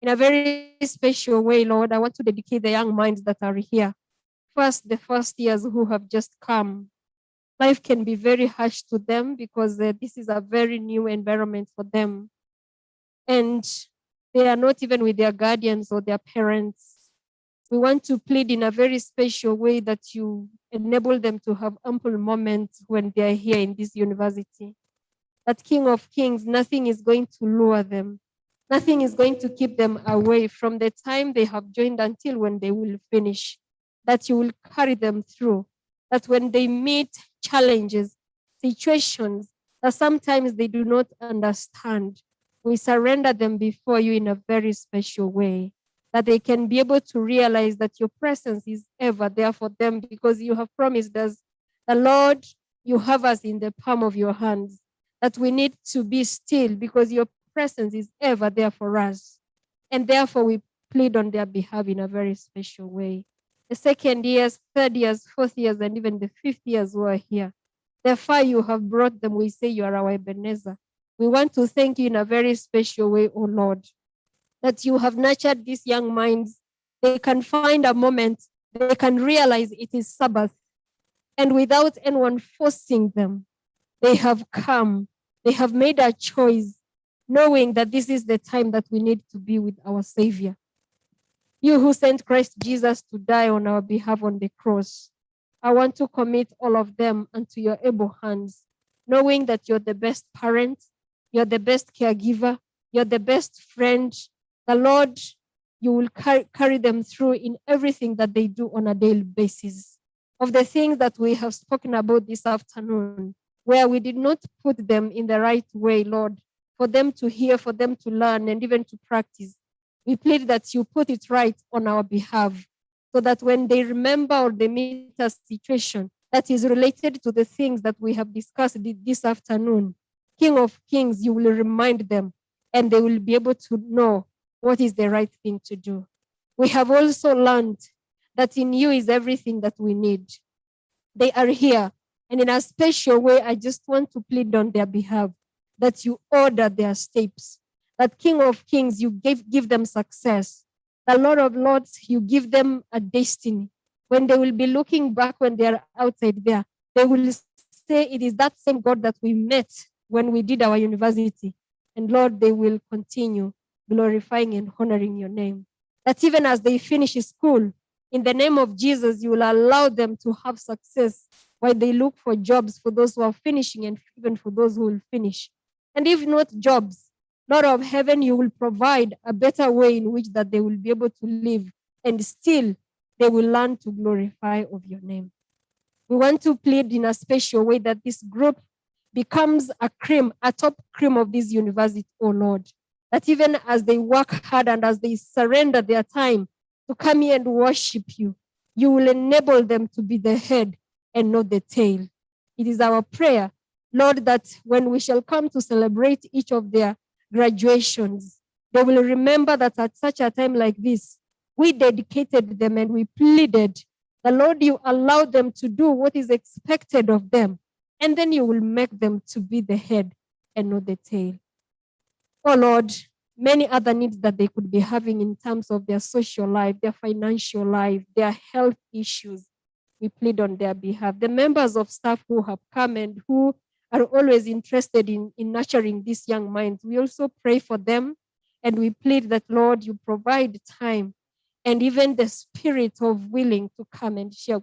Speaker 4: In a very special way, Lord, I want to dedicate the young minds that are here. First, the first years who have just come. Life can be very harsh to them because this is a very new environment for them. And They are not even with their guardians or their parents. We want to plead in a very special way that you enable them to have ample moments when they are here in this university. That King of Kings, nothing is going to lure them. Nothing is going to keep them away from the time they have joined until when they will finish. That you will carry them through. That when they meet challenges, situations that sometimes they do not understand, we surrender them before you in a very special way. That they can be able to realize that your presence is ever there for them because you have promised us, the Lord, you have us in the palm of your hands. That we need to be still because your presence is ever there for us. And therefore, we plead on their behalf in a very special way. The second years, third years, fourth years, and even the fifth years who are here. The far you have brought them, we say you are our Ebenezer. We want to thank you in a very special way, O Lord, that you have nurtured these young minds. They can find a moment, they can realize it is Sabbath. And without anyone forcing them, they have come, they have made a choice, knowing that this is the time that we need to be with our Savior. You who sent Christ Jesus to die on our behalf on the cross, I want to commit all of them unto your able hands, knowing that you're the best parent, you're the best caregiver, you're the best friend. The Lord, you will carry them through in everything that they do on a daily basis. Of the things that we have spoken about this afternoon, where we did not put them in the right way, Lord, for them to hear, for them to learn, and even to practice. We plead that you put it right on our behalf, so that when they remember or they meet a situation that is related to the things that we have discussed this afternoon, King of Kings, you will remind them, and they will be able to know what is the right thing to do. We have also learned that in you is everything that we need. They are here. And in a special way, I just want to plead on their behalf that you order their steps, that King of Kings, you give them success. The Lord of Lords, you give them a destiny. When they will be looking back when they are outside there, they will say it is that same God that we met when we did our university. And Lord, they will continue glorifying and honoring your name. That even as they finish school, in the name of Jesus, you will allow them to have success while they look for jobs for those who are finishing and even for those who will finish. And if not jobs, Lord of heaven, you will provide a better way in which that they will be able to live, and still they will learn to glorify of your name. We want to plead in a special way that this group becomes a top cream of this university, oh Lord. That even as they work hard and as they surrender their time to come here and worship you, you will enable them to be the head and not the tail. It is our prayer, Lord, that when we shall come to celebrate each of their graduations, they will remember that at such a time like this, we dedicated them and we pleaded, the Lord, you allow them to do what is expected of them, and then you will make them to be the head and not the tail. Oh Lord, many other needs that they could be having in terms of their social life, their financial life, their health issues, we plead on their behalf. The members of staff who have come and who are always interested in nurturing these young minds, we also pray for them, and we plead that, Lord, you provide time and even the spirit of willing to come and share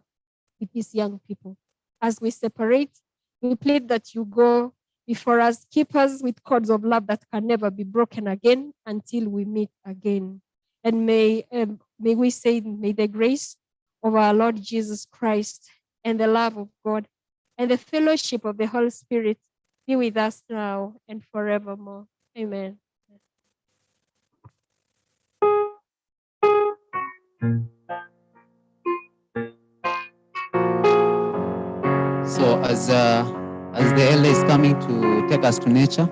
Speaker 4: with these young people. As we separate, we plead that you go before us, keep us with cords of love that can never be broken again until we meet again. And may we say, may the grace of our Lord Jesus Christ and the love of God and the fellowship of the Holy Spirit be with us now and forevermore. Amen.
Speaker 7: So as the elder is coming to take us to nature,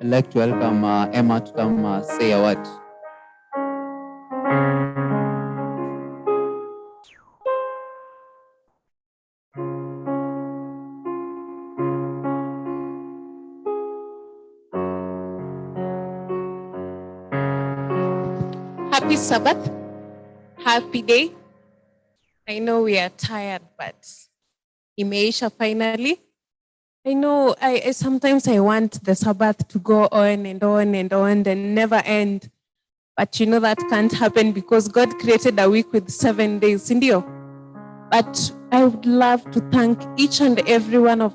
Speaker 7: I'd like to welcome Emma to come say a word.
Speaker 8: Happy Sabbath. Happy day. I know we are tired, but imeisha finally. I know I sometimes I want the Sabbath to go on and on and on and never end. But you know that can't happen because God created a week with 7 days, Indio. But I would love to thank each and every one of us